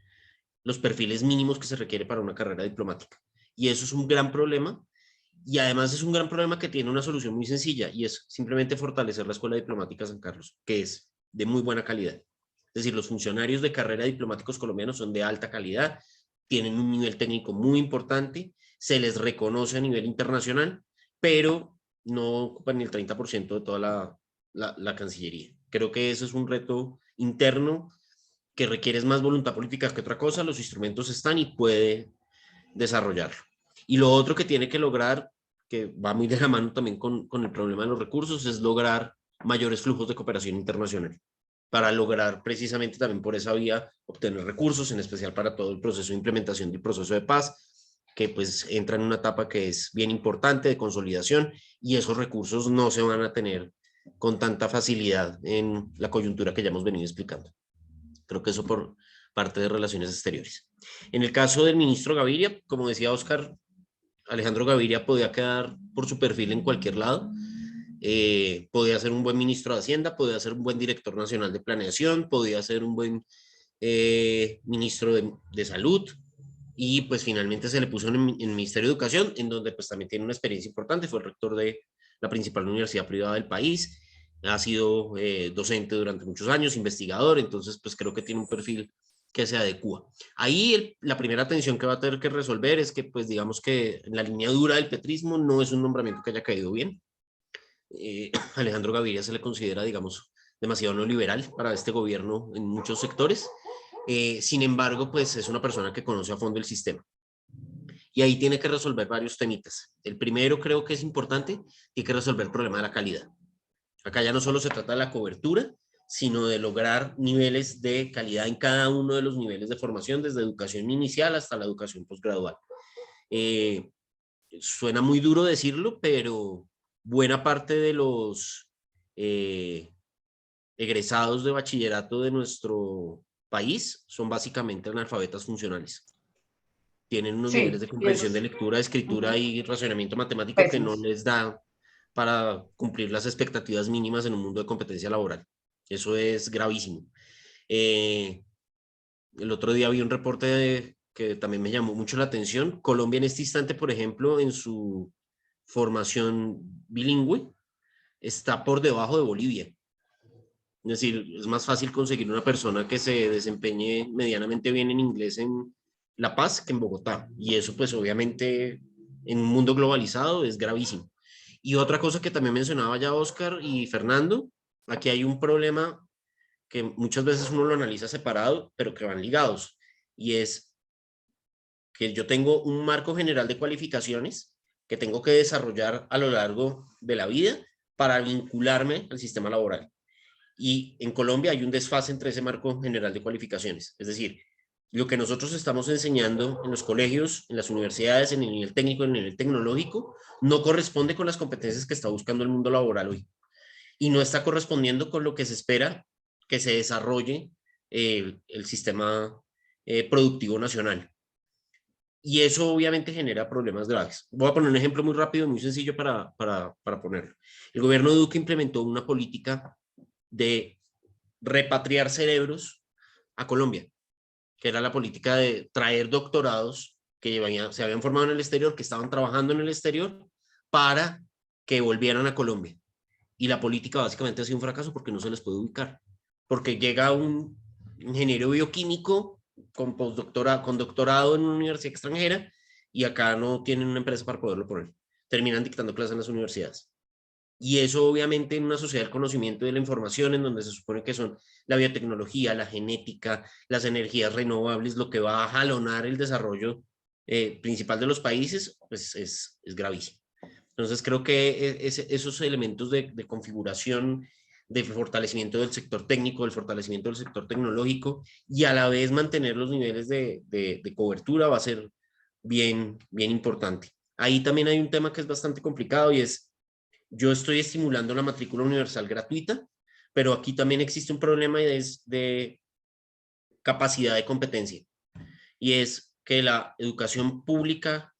los perfiles mínimos que se requiere para una carrera diplomática. Y eso es un gran problema. Y además es un gran problema que tiene una solución muy sencilla, y es simplemente fortalecer la Escuela Diplomática San Carlos, que es de muy buena calidad. Es decir, los funcionarios de carrera diplomáticos colombianos son de alta calidad, tienen un nivel técnico muy importante, se les reconoce a nivel internacional, pero no ocupan ni el 30% de toda la Cancillería. Creo que eso es un reto interno que requiere más voluntad política que otra cosa. Los instrumentos están y puede desarrollarlo. Y lo otro que tiene que lograr, que va muy de la mano también con el problema de los recursos, es lograr mayores flujos de cooperación internacional, para lograr precisamente también por esa vía obtener recursos, en especial para todo el proceso de implementación del proceso de paz, que pues entra en una etapa que es bien importante de consolidación, y esos recursos no se van a tener con tanta facilidad en la coyuntura que ya hemos venido explicando. Creo que eso por parte de Relaciones Exteriores. En el caso del ministro Gaviria, como decía Óscar, Alejandro Gaviria podía quedar por su perfil en cualquier lado. Podía ser un buen ministro de Hacienda, podía ser un buen director nacional de planeación, podía ser un buen ministro de Salud, y pues finalmente se le puso en el Ministerio de Educación, en donde pues también tiene una experiencia importante. Fue el rector de la principal universidad privada del país, ha sido docente durante muchos años, investigador, entonces pues creo que tiene un perfil que se adecua. Ahí la primera tensión que va a tener que resolver es que pues digamos que en la línea dura del petrismo no es un nombramiento que haya caído bien. Alejandro Gaviria se le considera, digamos, demasiado neoliberal para este gobierno en muchos sectores. Sin embargo, pues es una persona que conoce a fondo el sistema. Y ahí tiene que resolver varios temitas. El primero creo que es importante, tiene que resolver el problema de la calidad. Acá ya no solo se trata de la cobertura, sino de lograr niveles de calidad en cada uno de los niveles de formación, desde educación inicial hasta la educación posgradual. Suena muy duro decirlo, pero buena parte de los egresados de bachillerato de nuestro país son básicamente analfabetas funcionales. Tienen unos niveles Sí, de y eso comprensión de es lectura, escritura y razonamiento matemático que no pésimos. les da para cumplir las expectativas mínimas en un mundo de competencia laboral. Eso es gravísimo. El otro día vi un reporte que también me llamó mucho la atención. Colombia en este instante, por ejemplo, en su formación bilingüe, está por debajo de Bolivia. Es decir, es más fácil conseguir una persona que se desempeñe medianamente bien en inglés en La Paz que en Bogotá. Y eso pues obviamente en un mundo globalizado es gravísimo. Y otra cosa que también mencionaba ya Oscar y Fernando, aquí hay un problema que muchas veces uno lo analiza separado, pero que van ligados. Y es que yo tengo un marco general de cualificaciones que tengo que desarrollar a lo largo de la vida para vincularme al sistema laboral. Y en Colombia hay un desfase entre ese marco general de cualificaciones. Es decir, lo que nosotros estamos enseñando en los colegios, en las universidades, en el nivel técnico, en el nivel tecnológico, no corresponde con las competencias que está buscando el mundo laboral hoy. Y no está correspondiendo con lo que se espera que se desarrolle el sistema productivo nacional. Y eso obviamente genera problemas graves. Voy a poner un ejemplo muy rápido, muy sencillo para ponerlo. El gobierno de Duque implementó una política de repatriar cerebros a Colombia, que era la política de traer doctorados que se habían formado en el exterior, que estaban trabajando en el exterior, para que volvieran a Colombia. Y la política básicamente ha sido un fracaso porque no se les puede ubicar. Porque llega un ingeniero bioquímico con doctorado en una universidad extranjera y acá no tienen una empresa para poderlo poner. Terminan dictando clases en las universidades. Y eso obviamente en una sociedad del conocimiento y de la información, en donde se supone que son la biotecnología, la genética, las energías renovables, lo que va a jalonar el desarrollo principal de los países, pues es gravísimo. Entonces creo que esos elementos de configuración, de fortalecimiento del sector técnico, del fortalecimiento del sector tecnológico y a la vez mantener los niveles de cobertura va a ser bien importante. Ahí también hay un tema que es bastante complicado y es, yo estoy estimulando la matrícula universal gratuita, pero aquí también existe un problema de capacidad de competencia y es que la educación pública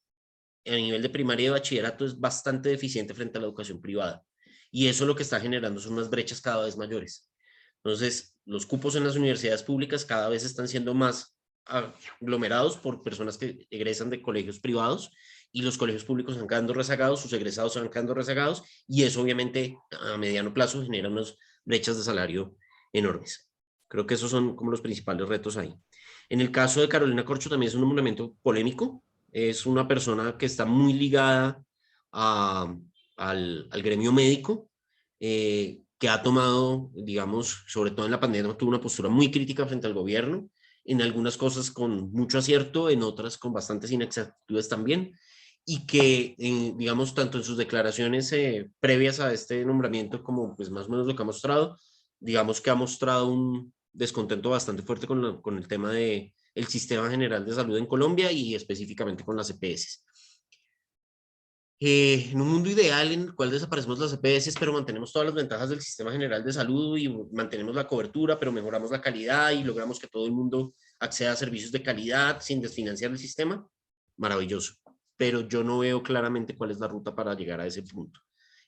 a nivel de primaria y de bachillerato es bastante deficiente frente a la educación privada. Y eso lo que está generando son unas brechas cada vez mayores. Entonces, los cupos en las universidades públicas cada vez están siendo más aglomerados por personas que egresan de colegios privados y los colegios públicos van quedando rezagados, sus egresados van quedando rezagados y eso obviamente a mediano plazo genera unas brechas de salario enormes. Creo que esos son como los principales retos ahí. En el caso de Carolina Corcho también es un nombramiento polémico. Es una persona que está muy ligada al gremio médico, que ha tomado, digamos, sobre todo en la pandemia, tuvo una postura muy crítica frente al gobierno, en algunas cosas con mucho acierto, en otras con bastantes inexactitudes también, y que, digamos, tanto en sus declaraciones previas a este nombramiento como pues más o menos lo que ha mostrado, digamos que ha mostrado un descontento bastante fuerte con el tema de el sistema general de salud en Colombia y específicamente con las EPS. En un mundo ideal en el cual desaparecemos las EPS, pero mantenemos todas las ventajas del sistema general de salud y mantenemos la cobertura, pero mejoramos la calidad y logramos que todo el mundo acceda a servicios de calidad sin desfinanciar el sistema, maravilloso. Pero yo no veo claramente cuál es la ruta para llegar a ese punto.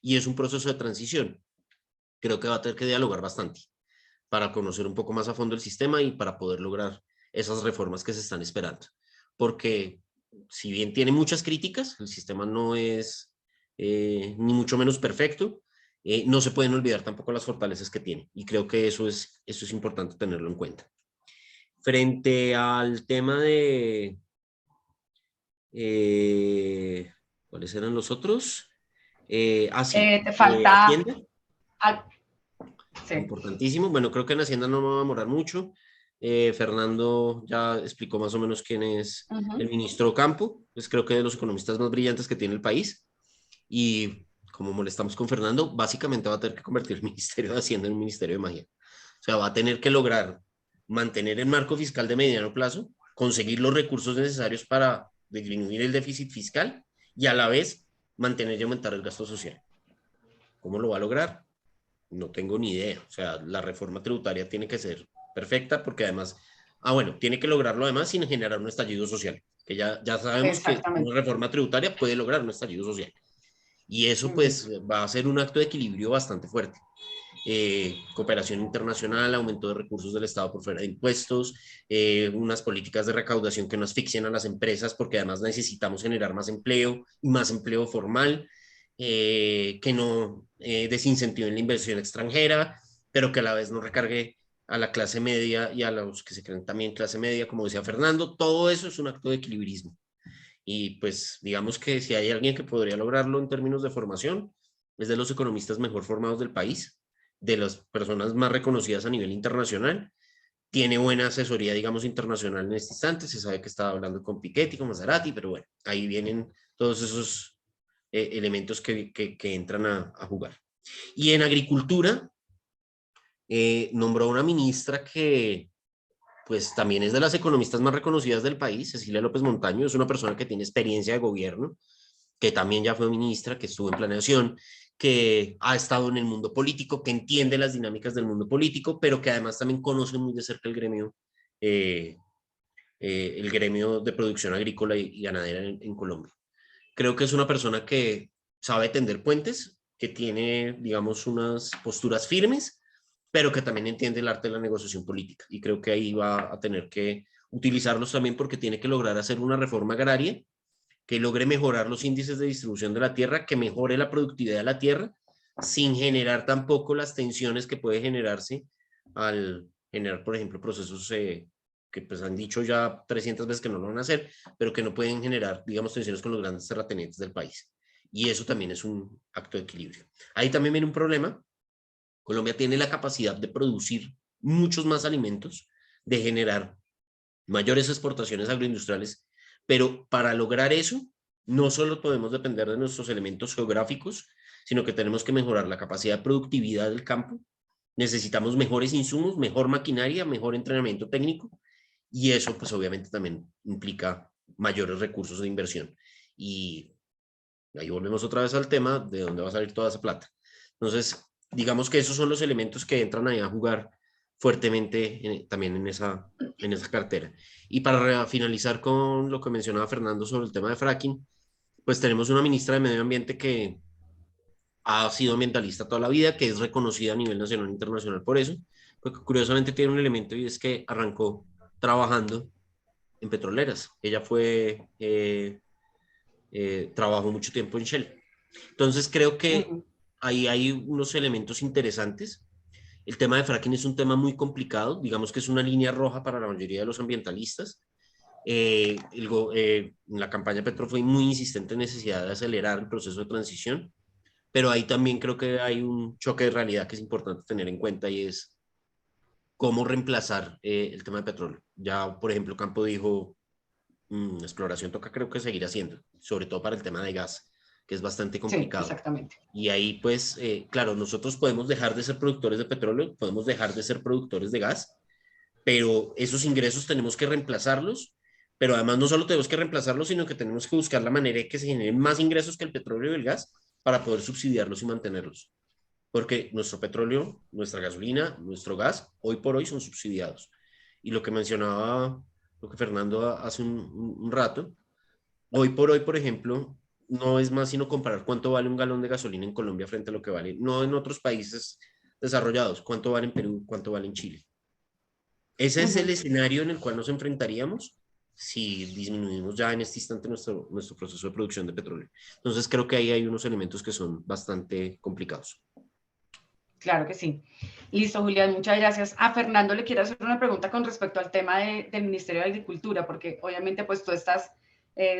Y es un proceso de transición. Creo que va a tener que dialogar bastante para conocer un poco más a fondo el sistema y para poder lograr esas reformas que se están esperando. Porque si bien tiene muchas críticas, el sistema no es ni mucho menos perfecto, no se pueden olvidar tampoco las fortalezas que tiene. Y creo que eso es importante tenerlo en cuenta. Frente al tema de... ¿cuáles eran los otros? Sí, te falta... Hacienda. Sí. Importantísimo. Bueno, creo que en Hacienda no me va a demorar mucho. Fernando ya explicó más o menos quién es el ministro Campo, pues creo que de los economistas más brillantes que tiene el país. Y como molestamos con Fernando, básicamente va a tener que convertir el Ministerio de Hacienda en un ministerio de magia. O sea, va a tener que lograr mantener el marco fiscal de mediano plazo, conseguir los recursos necesarios para disminuir el déficit fiscal y a la vez mantener y aumentar el gasto social. ¿Cómo lo va a lograr? No tengo ni idea. O sea, la reforma tributaria tiene que ser perfecta porque además, bueno, tiene que lograrlo además sin generar un estallido social, que ya sabemos que una Exactamente. reforma tributaria puede lograr un estallido social. Y eso pues va a ser un acto de equilibrio bastante fuerte. Cooperación internacional, aumento de recursos del Estado por fuera de impuestos, unas políticas de recaudación que no asfixien a las empresas porque además necesitamos generar más empleo y más empleo formal, que no desincentiven la inversión extranjera, pero que a la vez no recargue a la clase media y a los que se creen también clase media, como decía Fernando. Todo eso es un acto de equilibrismo. Y pues digamos que si hay alguien que podría lograrlo en términos de formación, es de los economistas mejor formados del país, de las personas más reconocidas a nivel internacional. Tiene buena asesoría, digamos, internacional en este instante. Se sabe que estaba hablando con Piketty, con Maserati, pero bueno, ahí vienen todos esos elementos que entran a jugar. Y en agricultura, nombró una ministra que pues también es de las economistas más reconocidas del país. Cecilia López Montaño es una persona que tiene experiencia de gobierno, que también ya fue ministra, que estuvo en planeación, que ha estado en el mundo político, que entiende las dinámicas del mundo político, pero que además también conoce muy de cerca el gremio de producción agrícola y ganadera en Colombia. Creo que es una persona que sabe tender puentes, que tiene, digamos, unas posturas firmes, pero que también entiende el arte de la negociación política. Y creo que ahí va a tener que utilizarlos también porque tiene que lograr hacer una reforma agraria que logre mejorar los índices de distribución de la tierra, que mejore la productividad de la tierra, sin generar tampoco las tensiones que puede generarse al generar, por ejemplo, procesos que pues han dicho ya 300 veces que no lo van a hacer, pero que no pueden generar, digamos, tensiones con los grandes terratenientes del país. Y eso también es un acto de equilibrio. Ahí también viene un problema. Colombia tiene la capacidad de producir muchos más alimentos, de generar mayores exportaciones agroindustriales, pero para lograr eso, no solo podemos depender de nuestros elementos geográficos, sino que tenemos que mejorar la capacidad de productividad del campo. Necesitamos mejores insumos, mejor maquinaria, mejor entrenamiento técnico, y eso pues obviamente también implica mayores recursos de inversión. Y ahí volvemos otra vez al tema de dónde va a salir toda esa plata. Entonces, digamos que esos son los elementos que entran ahí a jugar fuertemente también en esa cartera. Y para finalizar con lo que mencionaba Fernando sobre el tema de fracking, pues tenemos una ministra de Medio Ambiente que ha sido ambientalista toda la vida, que es reconocida a nivel nacional e internacional por eso, porque curiosamente tiene un elemento y es que arrancó trabajando en petroleras. Ella trabajó mucho tiempo en Shell. Entonces creo que ahí hay unos elementos interesantes. El tema de fracking es un tema muy complicado, digamos que es una línea roja para la mayoría de los ambientalistas. En la campaña Petro fue muy insistente en necesidad de acelerar el proceso de transición, pero ahí también creo que hay un choque de realidad que es importante tener en cuenta y es cómo reemplazar el tema de petróleo. Ya, por ejemplo, Campo dijo, exploración toca creo que seguir haciendo, sobre todo para el tema de gas, que es bastante Sí, complicado. exactamente. Y ahí, pues, claro, nosotros podemos dejar de ser productores de petróleo, podemos dejar de ser productores de gas, pero esos ingresos tenemos que reemplazarlos, pero además no solo tenemos que reemplazarlos, sino que tenemos que buscar la manera de que se generen más ingresos que el petróleo y el gas para poder subsidiarlos y mantenerlos. Porque nuestro petróleo, nuestra gasolina, nuestro gas, hoy por hoy son subsidiados. Y lo que mencionaba, lo que Fernando hace un rato, hoy por hoy, por ejemplo, no es más sino comparar cuánto vale un galón de gasolina en Colombia frente a lo que vale, no en otros países desarrollados, cuánto vale en Perú, cuánto vale en Chile. Ese es el escenario en el cual nos enfrentaríamos si disminuimos ya en este instante nuestro proceso de producción de petróleo. Entonces creo que ahí hay unos elementos que son bastante complicados. Claro que sí. Listo, Julián, muchas gracias. A Fernando le quiero hacer una pregunta con respecto al tema del Ministerio de Agricultura, porque obviamente pues tú estás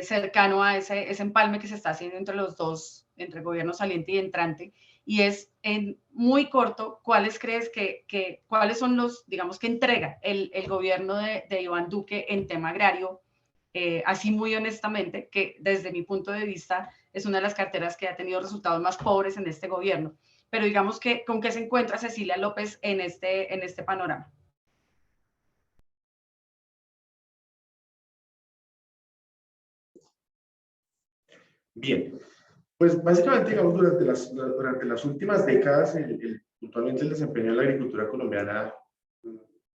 cercano a ese empalme que se está haciendo entre los dos, entre el gobierno saliente y entrante, y es en muy corto, ¿cuáles crees cuáles son los, digamos, que entrega el gobierno de Iván Duque en tema agrario? Así muy honestamente, que desde mi punto de vista es una de las carteras que ha tenido resultados más pobres en este gobierno. Pero digamos que, ¿con qué se encuentra Cecilia López en este panorama? Bien, pues básicamente, digamos, durante las últimas décadas, puntualmente el desempeño de la agricultura colombiana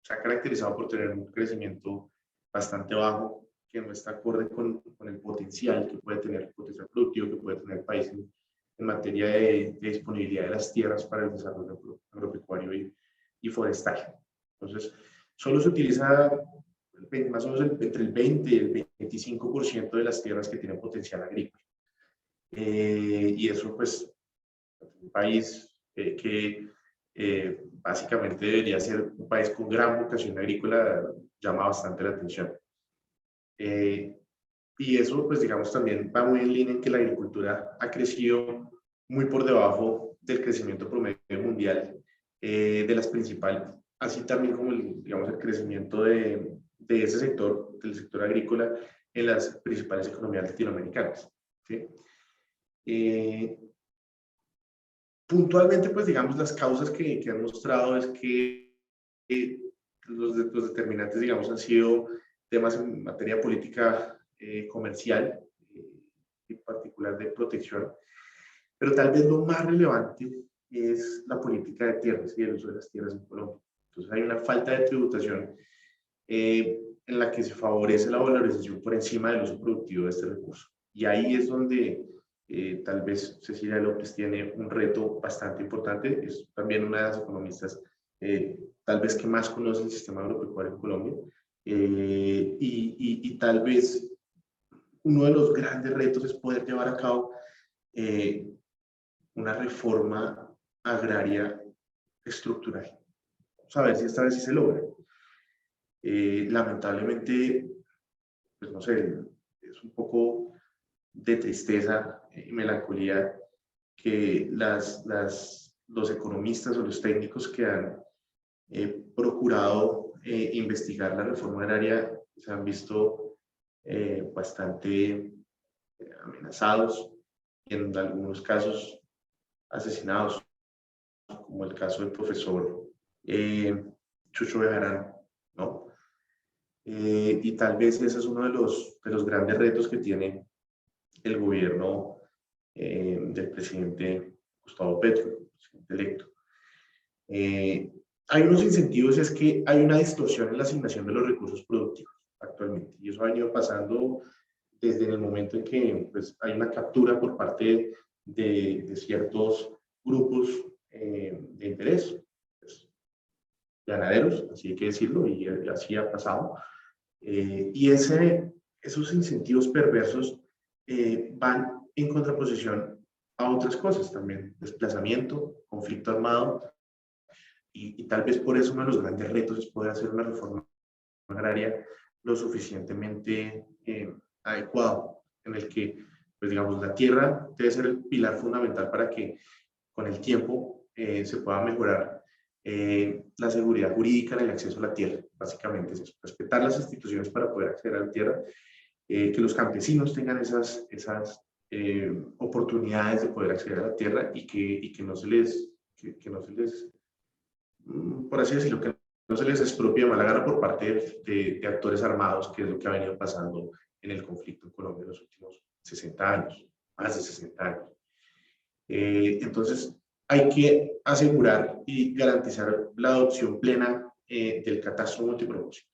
se ha caracterizado por tener un crecimiento bastante bajo, que no está acorde con el potencial que puede tener, el potencial productivo que puede tener el país en materia de disponibilidad de las tierras para el desarrollo agropecuario y forestal. Entonces, solo se utiliza más o menos entre el 20 y el 25% de las tierras que tienen potencial agrícola. Y eso, pues, un país que básicamente debería ser un país con gran vocación agrícola, llama bastante la atención. Y eso, pues, digamos, también va muy en línea en que la agricultura ha crecido muy por debajo del crecimiento promedio mundial de las principales, así también como digamos, el crecimiento de ese sector, del sector agrícola, en las principales economías latinoamericanas. ¿Sí? Puntualmente, pues digamos, las causas que han mostrado es que los determinantes, digamos, han sido temas en materia política comercial, en particular de protección, pero tal vez lo más relevante es la política de tierras y el uso de las tierras en Colombia. Entonces hay una falta de tributación en la que se favorece la valorización por encima del uso productivo de este recurso. Y ahí es donde tal vez Cecilia López tiene un reto bastante importante. Es también una de las economistas tal vez que más conoce el sistema agropecuario en Colombia. Y tal vez uno de los grandes retos es poder llevar a cabo una reforma agraria estructural. Vamos a ver si esta vez sí se logra. Lamentablemente, pues no sé, es un poco de tristeza y melancolía que los economistas o los técnicos que han procurado investigar la reforma agraria se han visto bastante amenazados y en algunos casos asesinados, como el caso del profesor Chucho Bejarano, ¿no? Y tal vez ese es uno de los grandes retos que tiene el gobierno del presidente Gustavo Petro, presidente electo. Hay unos incentivos, es que hay una distorsión en la asignación de los recursos productivos actualmente, y eso ha venido pasando desde el momento en que pues, hay una captura por parte de ciertos grupos de interés, pues, ganaderos, así hay que decirlo, y así ha pasado. Y esos incentivos perversos van en contraposición a otras cosas también, desplazamiento, conflicto armado, y tal vez por eso uno de los grandes retos es poder hacer una reforma agraria lo suficientemente adecuado, en el que, pues digamos, la tierra debe ser el pilar fundamental para que con el tiempo se pueda mejorar la seguridad jurídica en el acceso a la tierra. Básicamente es eso, respetar las instituciones para poder acceder a la tierra, que los campesinos tengan esas oportunidades de poder acceder a la tierra y que no se les, por así decirlo, que no se les expropie de mala gana por parte de actores armados, que es lo que ha venido pasando en el conflicto en Colombia en los últimos 60 años, más de 60 años. Entonces, hay que asegurar y garantizar la adopción plena del catastro multipropósito.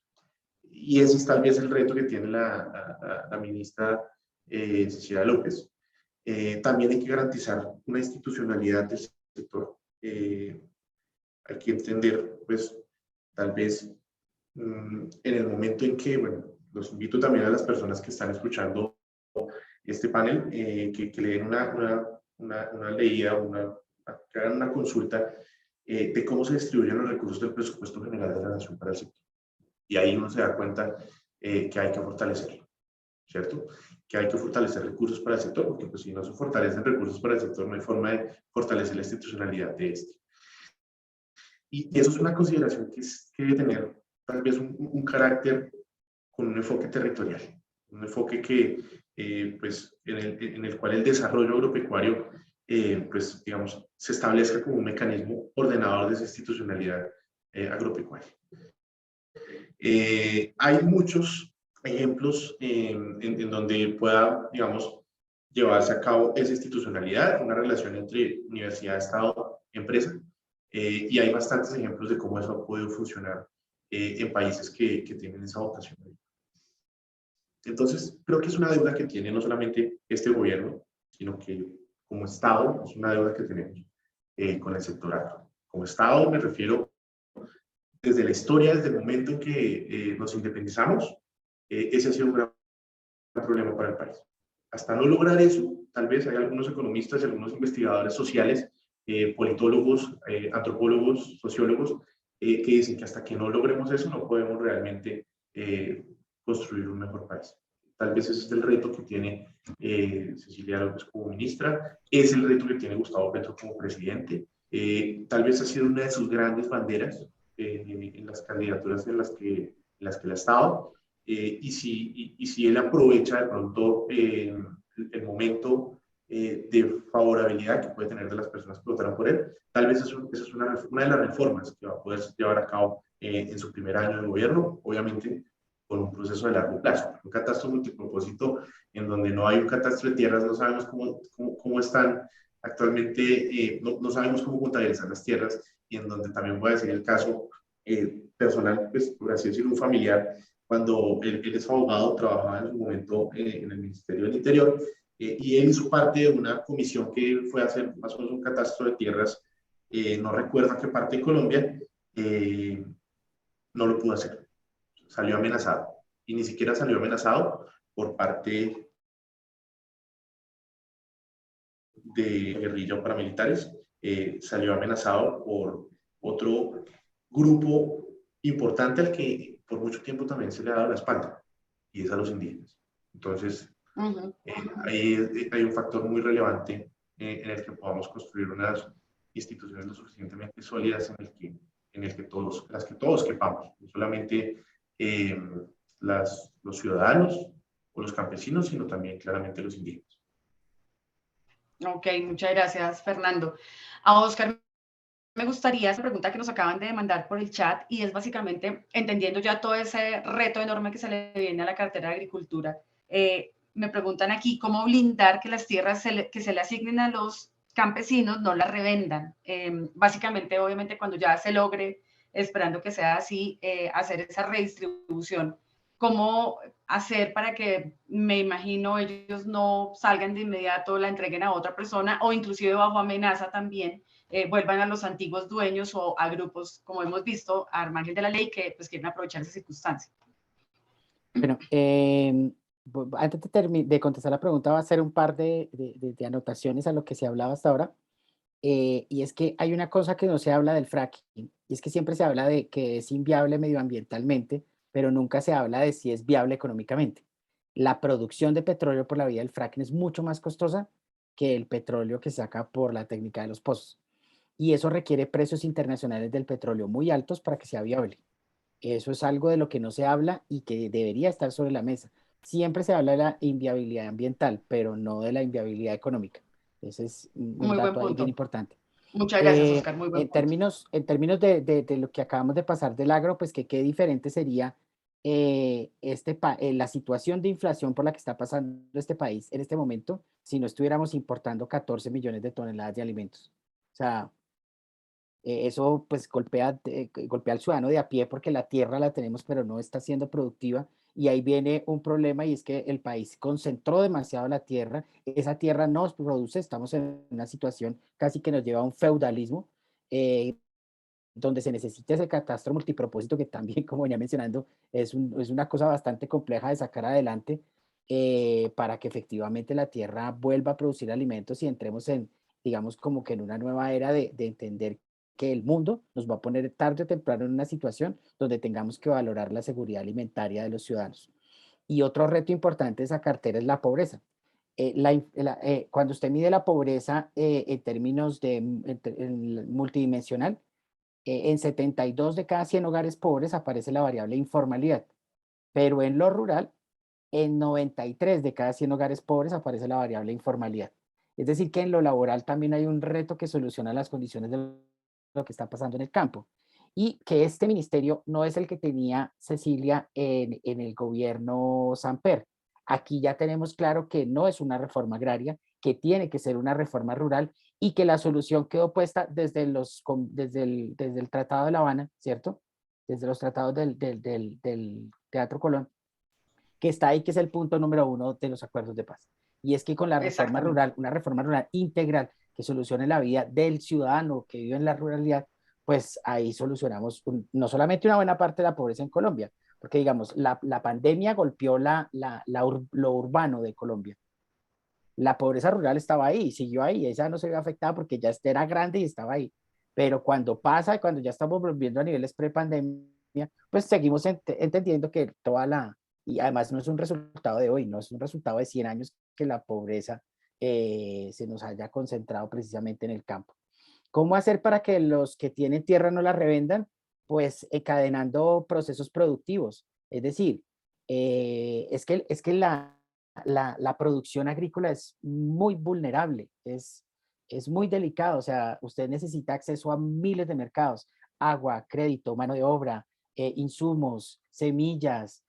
Y ese es tal vez el reto que tiene la ministra Cecilia López. También hay que garantizar una institucionalidad del sector. Hay que entender, pues, tal vez en el momento en que, bueno, los invito también a las personas que están escuchando este panel, que le den una leída, que hagan una consulta de cómo se distribuyen los recursos del presupuesto general de la nación para el sector. Y ahí uno se da cuenta que hay que fortalecerlo, ¿cierto? Que hay que fortalecer recursos para el sector, porque pues, si no se fortalecen recursos para el sector, no hay forma de fortalecer la institucionalidad de este. Y eso es una consideración que debe tener tal vez un carácter con un enfoque territorial, un enfoque que, pues, en el cual el desarrollo agropecuario, pues, digamos, se establezca como un mecanismo ordenador de esa institucionalidad agropecuaria. Hay muchos ejemplos en donde pueda, digamos, llevarse a cabo esa institucionalidad, una relación entre universidad, Estado, empresa, y hay bastantes ejemplos de cómo eso ha podido funcionar en países que tienen esa vocación. Entonces, creo que es una deuda que tiene no solamente este gobierno, sino que como Estado es una deuda que tenemos con el sector agro. Como Estado me refiero desde la historia, desde el momento en que nos independizamos, ese ha sido un gran problema para el país. Hasta no lograr eso, tal vez hay algunos economistas y algunos investigadores sociales, politólogos, antropólogos, sociólogos, que dicen que hasta que no logremos eso no podemos realmente construir un mejor país. Tal vez ese es el reto que tiene Cecilia López como ministra, es el reto que tiene Gustavo Petro como presidente, tal vez ha sido una de sus grandes banderas en las candidaturas en las que él ha estado, y si él aprovecha de pronto el momento de favorabilidad que puede tener de las personas que votaron por él, tal vez esa es una de las reformas que va a poder llevar a cabo en su primer año de gobierno, obviamente con un proceso de largo plazo. Un catastro multipropósito en donde no hay un catastro de tierras, no sabemos cómo están actualmente, no sabemos cómo contabilizar las tierras, y en donde también voy a decir el caso personal, pues por así decirlo, un familiar, cuando él es abogado, trabajaba en su momento en el Ministerio del Interior, y él hizo parte de una comisión que fue a hacer más o menos un catastro de tierras, no recuerdo a qué parte de Colombia, no lo pudo hacer, salió amenazado, y ni siquiera salió amenazado por parte de guerrilla o paramilitares, salió amenazado por otro grupo importante al que por mucho tiempo también se le ha dado la espalda, y es a los indígenas. Entonces, hay un factor muy relevante en el que podamos construir unas instituciones lo suficientemente sólidas las que todos quepamos, no solamente los ciudadanos o los campesinos, sino también claramente los indígenas. Ok, muchas gracias, Fernando. A Oscar me gustaría esa pregunta que nos acaban de mandar por el chat, y es básicamente entendiendo ya todo ese reto enorme que se le viene a la cartera de Agricultura. Me preguntan aquí cómo blindar que las tierras que se le asignen a los campesinos no las revendan. Básicamente, obviamente, cuando ya se logre, esperando que sea así, hacer esa redistribución. ¿Cómo hacer para que, me imagino, ellos no salgan de inmediato, la entreguen a otra persona, o inclusive bajo amenaza también, vuelvan a los antiguos dueños o a grupos, como hemos visto, a margen de la ley, que pues quieren aprovechar esa circunstancia? Bueno, antes de contestar la pregunta, va a hacer un par de anotaciones a lo que se hablaba hasta ahora. Y es que hay una cosa que no se habla del fracking, y es que siempre se habla de que es inviable medioambientalmente, pero nunca se habla de si es viable económicamente. La producción de petróleo por la vía del fracking es mucho más costosa que el petróleo que se saca por la técnica de los pozos. Y eso requiere precios internacionales del petróleo muy altos para que sea viable. Eso es algo de lo que no se habla y que debería estar sobre la mesa. Siempre se habla de la inviabilidad ambiental, pero no de la inviabilidad económica. Ese es un Muy buen dato ahí bien punto. importante. Muchas gracias, Oscar. Muy buen punto. En términos de lo que acabamos de pasar del agro, pues que qué diferente sería la situación de inflación por la que está pasando este país en este momento si no estuviéramos importando 14 millones de toneladas de alimentos. O sea, eso pues golpea al ciudadano de a pie porque la tierra la tenemos pero no está siendo productiva, y ahí viene un problema, y es que el país concentró demasiado la tierra, esa tierra no produce, estamos en una situación casi que nos lleva a un feudalismo, eh, donde se necesita ese catastro multipropósito que también, como venía mencionando, es una cosa bastante compleja de sacar adelante, para que efectivamente la tierra vuelva a producir alimentos y entremos en, digamos, como que en una nueva era de entender que el mundo nos va a poner tarde o temprano en una situación donde tengamos que valorar la seguridad alimentaria de los ciudadanos. Y otro reto importante de esa cartera es la pobreza. Cuando usted mide la pobreza en términos multidimensional, en 72 de cada 100 hogares pobres aparece la variable informalidad, pero en lo rural, en 93 de cada 100 hogares pobres aparece la variable informalidad. Es decir, que en lo laboral también hay un reto que soluciona las condiciones de lo que está pasando en el campo. Y que este ministerio no es el que tenía Cecilia en el gobierno Samper. Aquí ya tenemos claro que no es una reforma agraria, que tiene que ser una reforma rural y que la solución quedó puesta desde el Tratado de La Habana, ¿cierto? Desde los tratados del Teatro Colón, que está ahí, que es el punto número 1 de los acuerdos de paz. Y es que con la reforma rural, una reforma rural integral que solucione la vida del ciudadano que vive en la ruralidad, pues ahí solucionamos no solamente una buena parte de la pobreza en Colombia, porque digamos, la pandemia golpeó lo urbano de Colombia. La pobreza rural estaba ahí, siguió ahí, esa no se ve afectada porque ya era grande y estaba ahí. Pero cuando pasa, cuando ya estamos volviendo a niveles pre-pandemia, pues seguimos entendiendo que y además no es un resultado de hoy, no es un resultado de 100 años que la pobreza se nos haya concentrado precisamente en el campo. ¿Cómo hacer para que los que tienen tierra no la revendan? Pues encadenando procesos productivos. Es decir, es que la producción agrícola es muy vulnerable, es muy delicado. O sea, usted necesita acceso a miles de mercados, agua, crédito, mano de obra, insumos, semillas,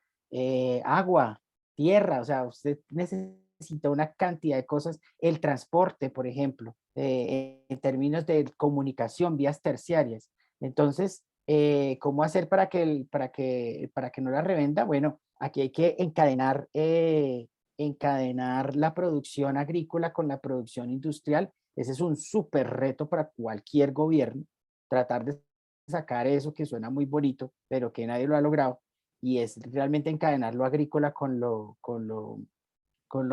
agua, tierra. O sea, usted necesita una cantidad de cosas. El transporte, por ejemplo, en términos de comunicación, vías terciarias. Entonces, ¿cómo hacer para que no la revenda? Bueno, aquí hay que encadenar la producción agrícola con la producción industrial. Ese es un súper reto para cualquier gobierno, tratar de sacar eso que suena muy bonito, pero que nadie lo ha logrado, y es realmente encadenar lo agrícola con lo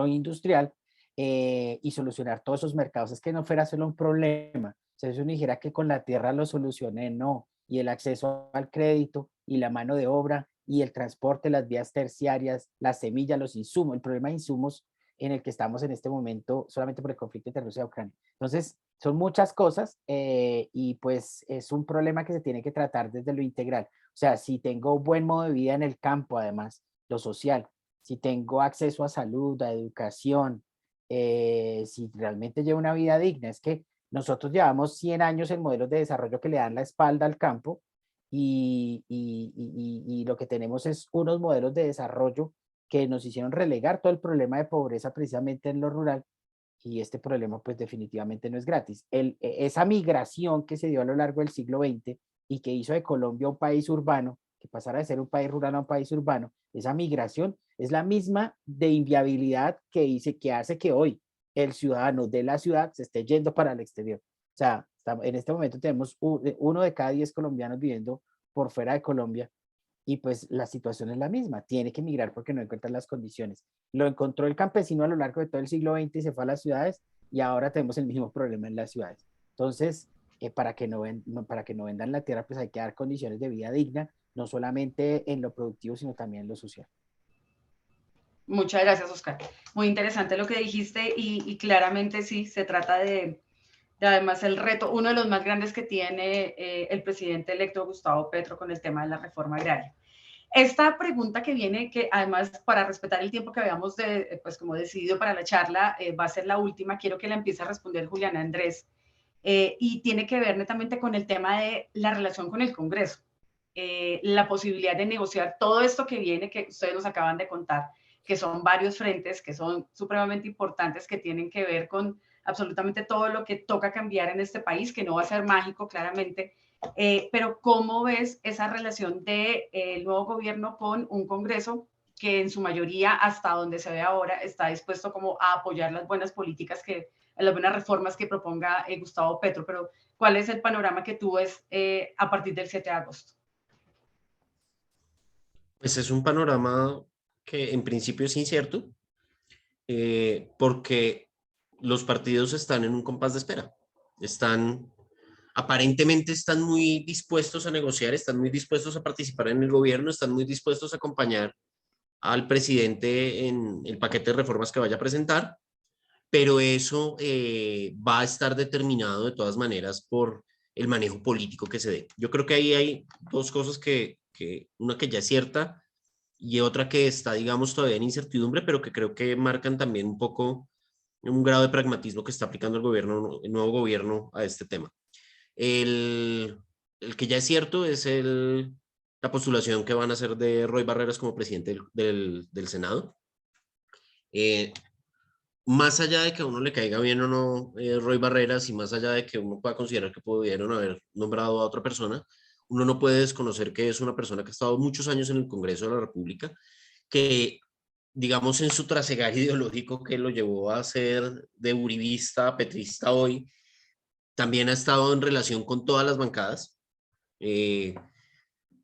industrial, y solucionar todos esos mercados. Es que no fuera solo un problema. O sea, si uno dijera que con la tierra lo solucioné, no. Y el acceso al crédito y la mano de obra y el transporte, las vías terciarias, las semillas, los insumos, el problema de insumos en el que estamos en este momento solamente por el conflicto entre Rusia y Ucrania. Entonces, son muchas cosas, y pues es un problema que se tiene que tratar desde lo integral. O sea, si tengo buen modo de vida en el campo, además, lo social, si tengo acceso a salud, a educación, si realmente llevo una vida digna. Es que nosotros llevamos 100 años en modelos de desarrollo que le dan la espalda al campo, y lo que tenemos es unos modelos de desarrollo que nos hicieron relegar todo el problema de pobreza precisamente en lo rural, y este problema pues definitivamente no es gratis. Esa migración que se dio a lo largo del siglo XX y que hizo de Colombia un país urbano, que pasara de ser un país rural a un país urbano, esa migración es la misma de inviabilidad que hace que hoy el ciudadano de la ciudad se esté yendo para el exterior. O sea, en este momento tenemos 1 de cada 10 colombianos viviendo por fuera de Colombia, y pues la situación es la misma, tiene que migrar porque no encuentra las condiciones. Lo encontró el campesino a lo largo de todo el siglo XX y se fue a las ciudades, y ahora tenemos el mismo problema en las ciudades. Entonces, para que no vendan la tierra, pues hay que dar condiciones de vida digna, no solamente en lo productivo, sino también en lo social. Muchas gracias, Oscar. Muy interesante lo que dijiste, y claramente sí, se trata de además el reto, uno de los más grandes que tiene el presidente electo Gustavo Petro con el tema de la reforma agraria. Esta pregunta que viene, que además para respetar el tiempo que habíamos pues como decidido para la charla, va a ser la última, quiero que la empiece a responder Juliana Andrés, y tiene que ver netamente con el tema de la relación con el Congreso, la posibilidad de negociar todo esto que viene, que ustedes nos acaban de contar, que son varios frentes, que son supremamente importantes, que tienen que ver con absolutamente todo lo que toca cambiar en este país, que no va a ser mágico, claramente, pero ¿cómo ves esa relación del nuevo gobierno con un Congreso que en su mayoría, hasta donde se ve ahora, está dispuesto como a apoyar las buenas políticas, las buenas reformas que proponga Gustavo Petro? Pero ¿cuál es el panorama que tú ves a partir del 7 de agosto? Pues es un panorama que en principio es incierto, porque los partidos están en un compás de espera. Aparentemente están muy dispuestos a negociar, están muy dispuestos a participar en el gobierno, están muy dispuestos a acompañar al presidente en el paquete de reformas que vaya a presentar, pero eso va a estar determinado de todas maneras por el manejo político que se dé. Yo creo que ahí hay dos cosas una que ya es cierta y otra que está, digamos, todavía en incertidumbre, pero que creo que marcan también un poco un grado de pragmatismo que está aplicando el nuevo gobierno a este tema. El que ya es cierto es la postulación que van a hacer de Roy Barreras como presidente del Senado. Más allá de que a uno le caiga bien o no Roy Barreras, y más allá de que uno pueda considerar que pudieron haber nombrado a otra persona, uno no puede desconocer que es una persona que ha estado muchos años en el Congreso de la República, que, digamos, en su trasegar ideológico que lo llevó a ser de uribista a petrista hoy, también ha estado en relación con todas las bancadas.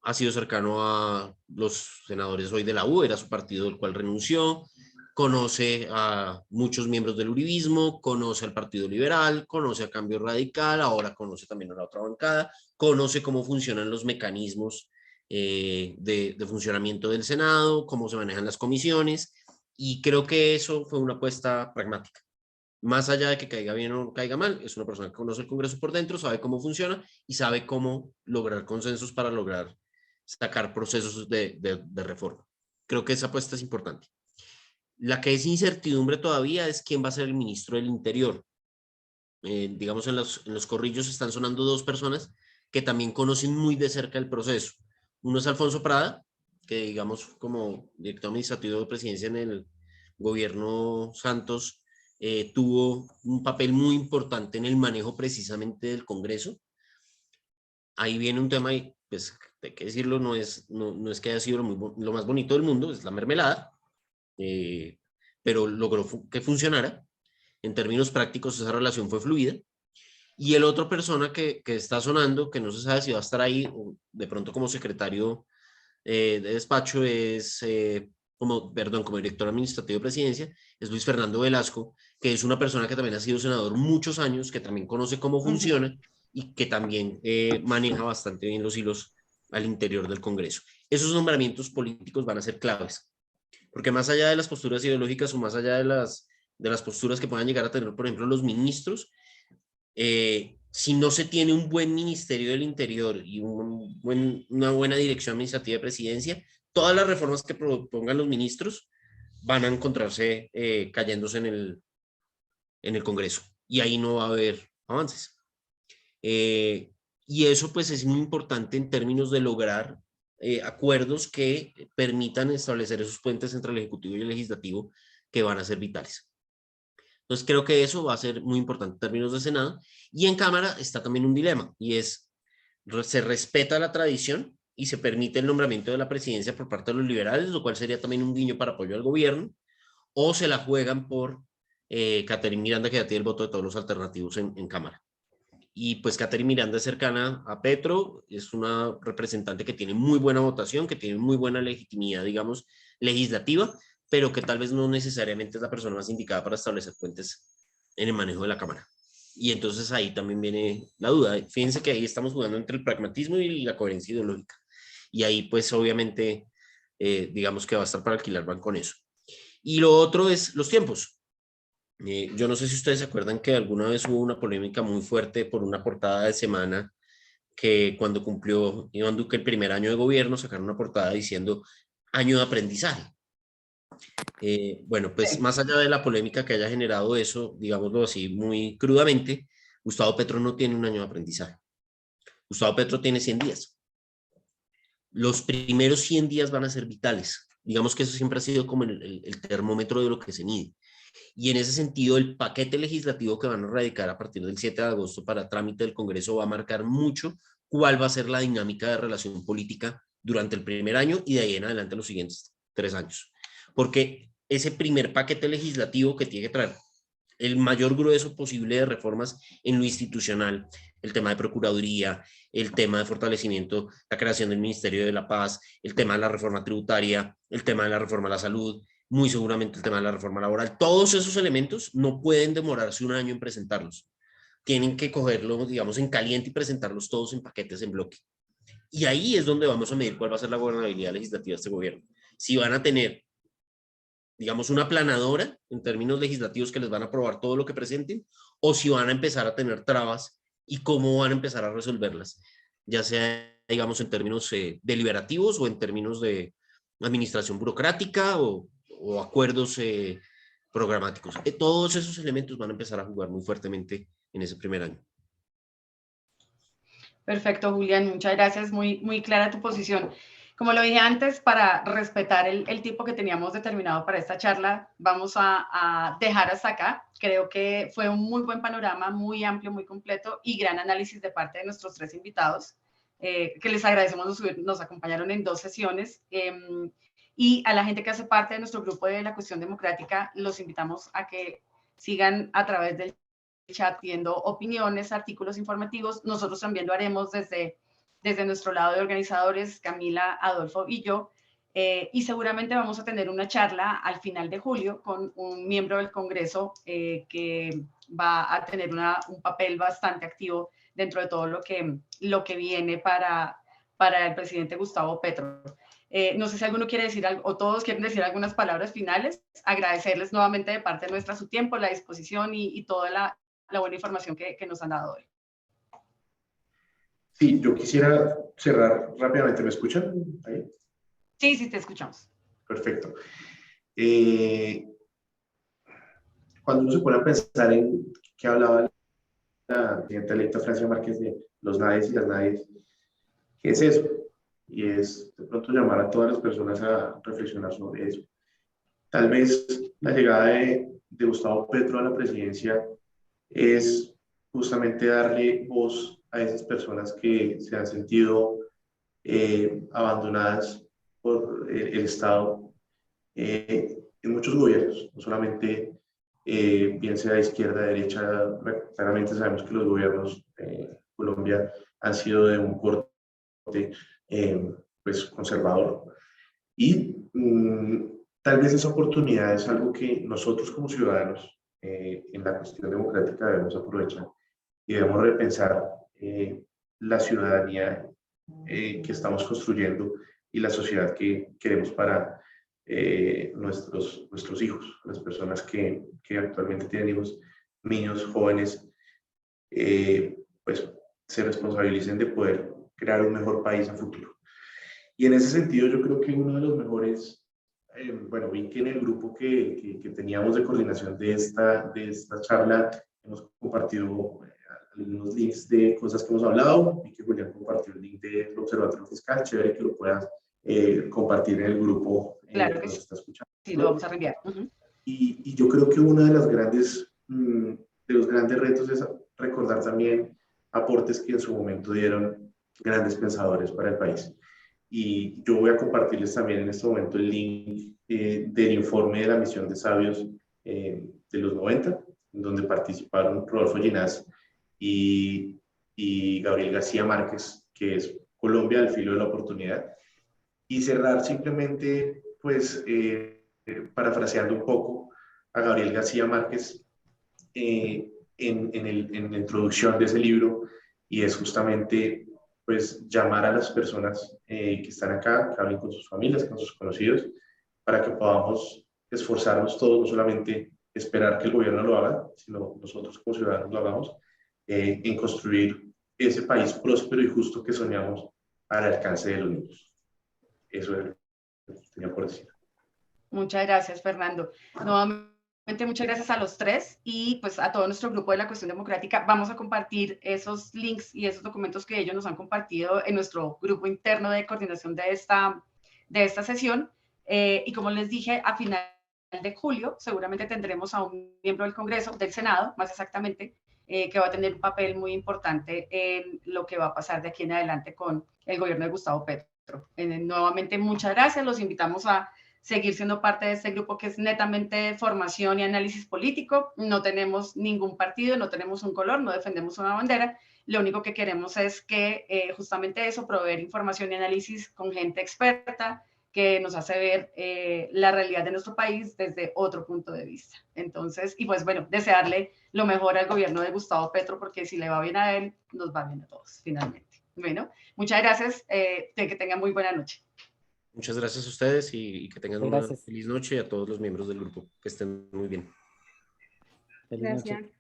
Ha sido cercano a los senadores hoy de la U, era su partido del cual renunció, conoce a muchos miembros del uribismo, conoce al Partido Liberal, conoce a Cambio Radical, ahora conoce también a la otra bancada, conoce cómo funcionan los mecanismos de funcionamiento del Senado, cómo se manejan las comisiones, y creo que eso fue una apuesta pragmática. Más allá de que caiga bien o caiga mal, es una persona que conoce el Congreso por dentro, sabe cómo funciona y sabe cómo lograr consensos para lograr sacar procesos de reforma. Creo que esa apuesta es importante. La que es incertidumbre todavía es quién va a ser el ministro del Interior. Digamos, en los corrillos están sonando dos personas que también conocen muy de cerca el proceso. Uno es Alfonso Prada, que digamos como director administrativo de presidencia en el gobierno Santos, tuvo un papel muy importante en el manejo precisamente del Congreso. Ahí viene un tema, y pues hay que decirlo, no es que haya sido lo más bonito del mundo, es la mermelada, pero logró que funcionara. En términos prácticos, esa relación fue fluida. Y el otro persona que está sonando, que no se sabe si va a estar ahí, o de pronto como secretario de despacho, como director administrativo de presidencia, es Luis Fernando Velasco, que es una persona que también ha sido senador muchos años, que también conoce cómo funciona y que también maneja bastante bien los hilos al interior del Congreso. Esos nombramientos políticos van a ser claves, porque más allá de las posturas ideológicas o más allá de las posturas que puedan llegar a tener, por ejemplo, los ministros, si no se tiene un buen Ministerio del Interior y una buena dirección administrativa de presidencia, todas las reformas que propongan los ministros van a encontrarse cayéndose en el Congreso, y ahí no va a haber avances. Y eso pues es muy importante en términos de lograr acuerdos que permitan establecer esos puentes entre el Ejecutivo y el Legislativo, que van a ser vitales. Entonces creo que eso va a ser muy importante en términos de Senado. Y en Cámara está también un dilema, y es, se respeta la tradición y se permite el nombramiento de la presidencia por parte de los liberales, lo cual sería también un guiño para apoyo al gobierno, o se la juegan por Catherine Miranda, que ya tiene el voto de todos los alternativos en Cámara. Y pues Catherine Miranda es cercana a Petro, es una representante que tiene muy buena votación, que tiene muy buena legitimidad, digamos, legislativa, pero que tal vez no necesariamente es la persona más indicada para establecer puentes en el manejo de la Cámara. Y entonces ahí también viene la duda. Fíjense que ahí estamos jugando entre el pragmatismo y la coherencia ideológica. Y ahí pues obviamente, digamos que va a estar para alquilar van con eso. Y lo otro es los tiempos. Yo no sé si ustedes se acuerdan que alguna vez hubo una polémica muy fuerte por una portada de Semana, que cuando cumplió Iván Duque el primer año de gobierno, sacaron una portada diciendo año de aprendizaje. Bueno, pues más allá de la polémica que haya generado eso, digámoslo así muy crudamente, Gustavo Petro no tiene un año de aprendizaje. Gustavo Petro tiene 100 días. Los primeros 100 días van a ser vitales. Digamos que eso siempre ha sido como el termómetro de lo que se mide. Y en ese sentido, el paquete legislativo que van a radicar a partir del 7 de agosto para trámite del Congreso va a marcar mucho cuál va a ser la dinámica de relación política durante el primer año y de ahí en adelante los siguientes 3 años. Porque ese primer paquete legislativo que tiene que traer el mayor grueso posible de reformas en lo institucional, el tema de Procuraduría, el tema de fortalecimiento, la creación del Ministerio de la Paz, el tema de la reforma tributaria, el tema de la reforma a la salud, muy seguramente el tema de la reforma laboral. Todos esos elementos no pueden demorarse un año en presentarlos. Tienen que cogerlos, digamos, en caliente y presentarlos todos en paquetes, en bloque. Y ahí es donde vamos a medir cuál va a ser la gobernabilidad legislativa de este gobierno. Si van a tener, digamos, una aplanadora en términos legislativos que les van a aprobar todo lo que presenten, o si van a empezar a tener trabas y cómo van a empezar a resolverlas, ya sea, digamos, en términos deliberativos o en términos de administración burocrática o acuerdos programáticos. Todos esos elementos van a empezar a jugar muy fuertemente en ese primer año. Perfecto, Julián, muchas gracias, muy clara tu posición. Como lo dije antes, para respetar el tiempo que teníamos determinado para esta charla, vamos a dejar hasta acá. Creo que fue un muy buen panorama, muy amplio, muy completo y gran análisis de parte de nuestros tres invitados, que les agradecemos, nos acompañaron en 2 sesiones. Y a la gente que hace parte de nuestro grupo de la Cuestión Democrática, los invitamos a que sigan a través del chat viendo opiniones, artículos informativos. Nosotros también lo haremos desde nuestro lado de organizadores, Camila, Adolfo y yo, y seguramente vamos a tener una charla al final de julio con un miembro del Congreso que va a tener un papel bastante activo dentro de todo lo que viene para el presidente Gustavo Petro. No sé si alguno quiere decir algo, o todos quieren decir algunas palabras finales. Agradecerles nuevamente de parte nuestra su tiempo, la disposición y toda la buena información que nos han dado hoy. Sí, yo quisiera cerrar rápidamente. ¿Me escuchan ahí? Sí, sí, te escuchamos. Perfecto. Cuando uno se pone a pensar en qué hablaba la presidenta electa Francia Márquez de los nadies y las nadies, ¿qué es eso? Y es de pronto llamar a todas las personas a reflexionar sobre eso. Tal vez la llegada de Gustavo Petro a la presidencia es justamente darle voz a esas personas que se han sentido abandonadas por el Estado en muchos gobiernos, no solamente bien sea de izquierda, de derecha. Claramente sabemos que los gobiernos en Colombia han sido de un corte pues conservador y tal vez esa oportunidad es algo que nosotros como ciudadanos en la cuestión democrática debemos aprovechar y debemos repensar la ciudadanía que estamos construyendo y la sociedad que queremos para nuestros hijos, las personas que actualmente tienen hijos, niños, jóvenes, pues se responsabilicen de poder crear un mejor país a futuro. Y en ese sentido yo creo que uno de los mejores, bueno, vi que en el grupo que teníamos de coordinación de esta charla hemos compartido algunos links de cosas que hemos hablado y que Julián compartió el link del Observatorio Fiscal. Chévere que lo puedas compartir en el grupo Claro que que nos sí. está escuchando. Sí, lo vamos a reenviar. Y yo creo que uno de los grandes retos es recordar también aportes que en su momento dieron grandes pensadores para el país. Y yo voy a compartirles también en este momento el link del informe de la misión de sabios de los 90, donde participaron Rodolfo Ginás y Gabriel García Márquez, que es Colombia al filo de la oportunidad. Y cerrar simplemente, pues, parafraseando un poco a Gabriel García Márquez en la introducción de ese libro, y es justamente pues llamar a las personas que están acá, que hablen con sus familias, con sus conocidos, para que podamos esforzarnos todos, no solamente esperar que el gobierno lo haga, sino nosotros como ciudadanos lo hagamos, en construir ese país próspero y justo que soñamos al alcance de los niños. Eso es lo que tenía por decir. Muchas gracias, Fernando. Nuevamente, muchas gracias a los tres y pues a todo nuestro grupo de la Cuestión Democrática. Vamos a compartir esos links y esos documentos que ellos nos han compartido en nuestro grupo interno de coordinación de esta sesión. Y como les dije, a final de julio seguramente tendremos a un miembro del Congreso, del Senado, más exactamente, que va a tener un papel muy importante en lo que va a pasar de aquí en adelante con el gobierno de Gustavo Petro. Nuevamente, muchas gracias. Los invitamos a seguir siendo parte de este grupo que es netamente formación y análisis político. No tenemos ningún partido, no tenemos un color, no defendemos una bandera. Lo único que queremos es que justamente eso, proveer información y análisis con gente experta que nos hace ver la realidad de nuestro país desde otro punto de vista. Entonces, y pues bueno, desearle lo mejor al gobierno de Gustavo Petro, porque si le va bien a él, nos va bien a todos, finalmente. Bueno, muchas gracias, que tengan muy buena noche. Muchas gracias a ustedes y que tengan una Gracias. feliz noche, y a todos los miembros del grupo que estén muy bien. Feliz noche. Gracias.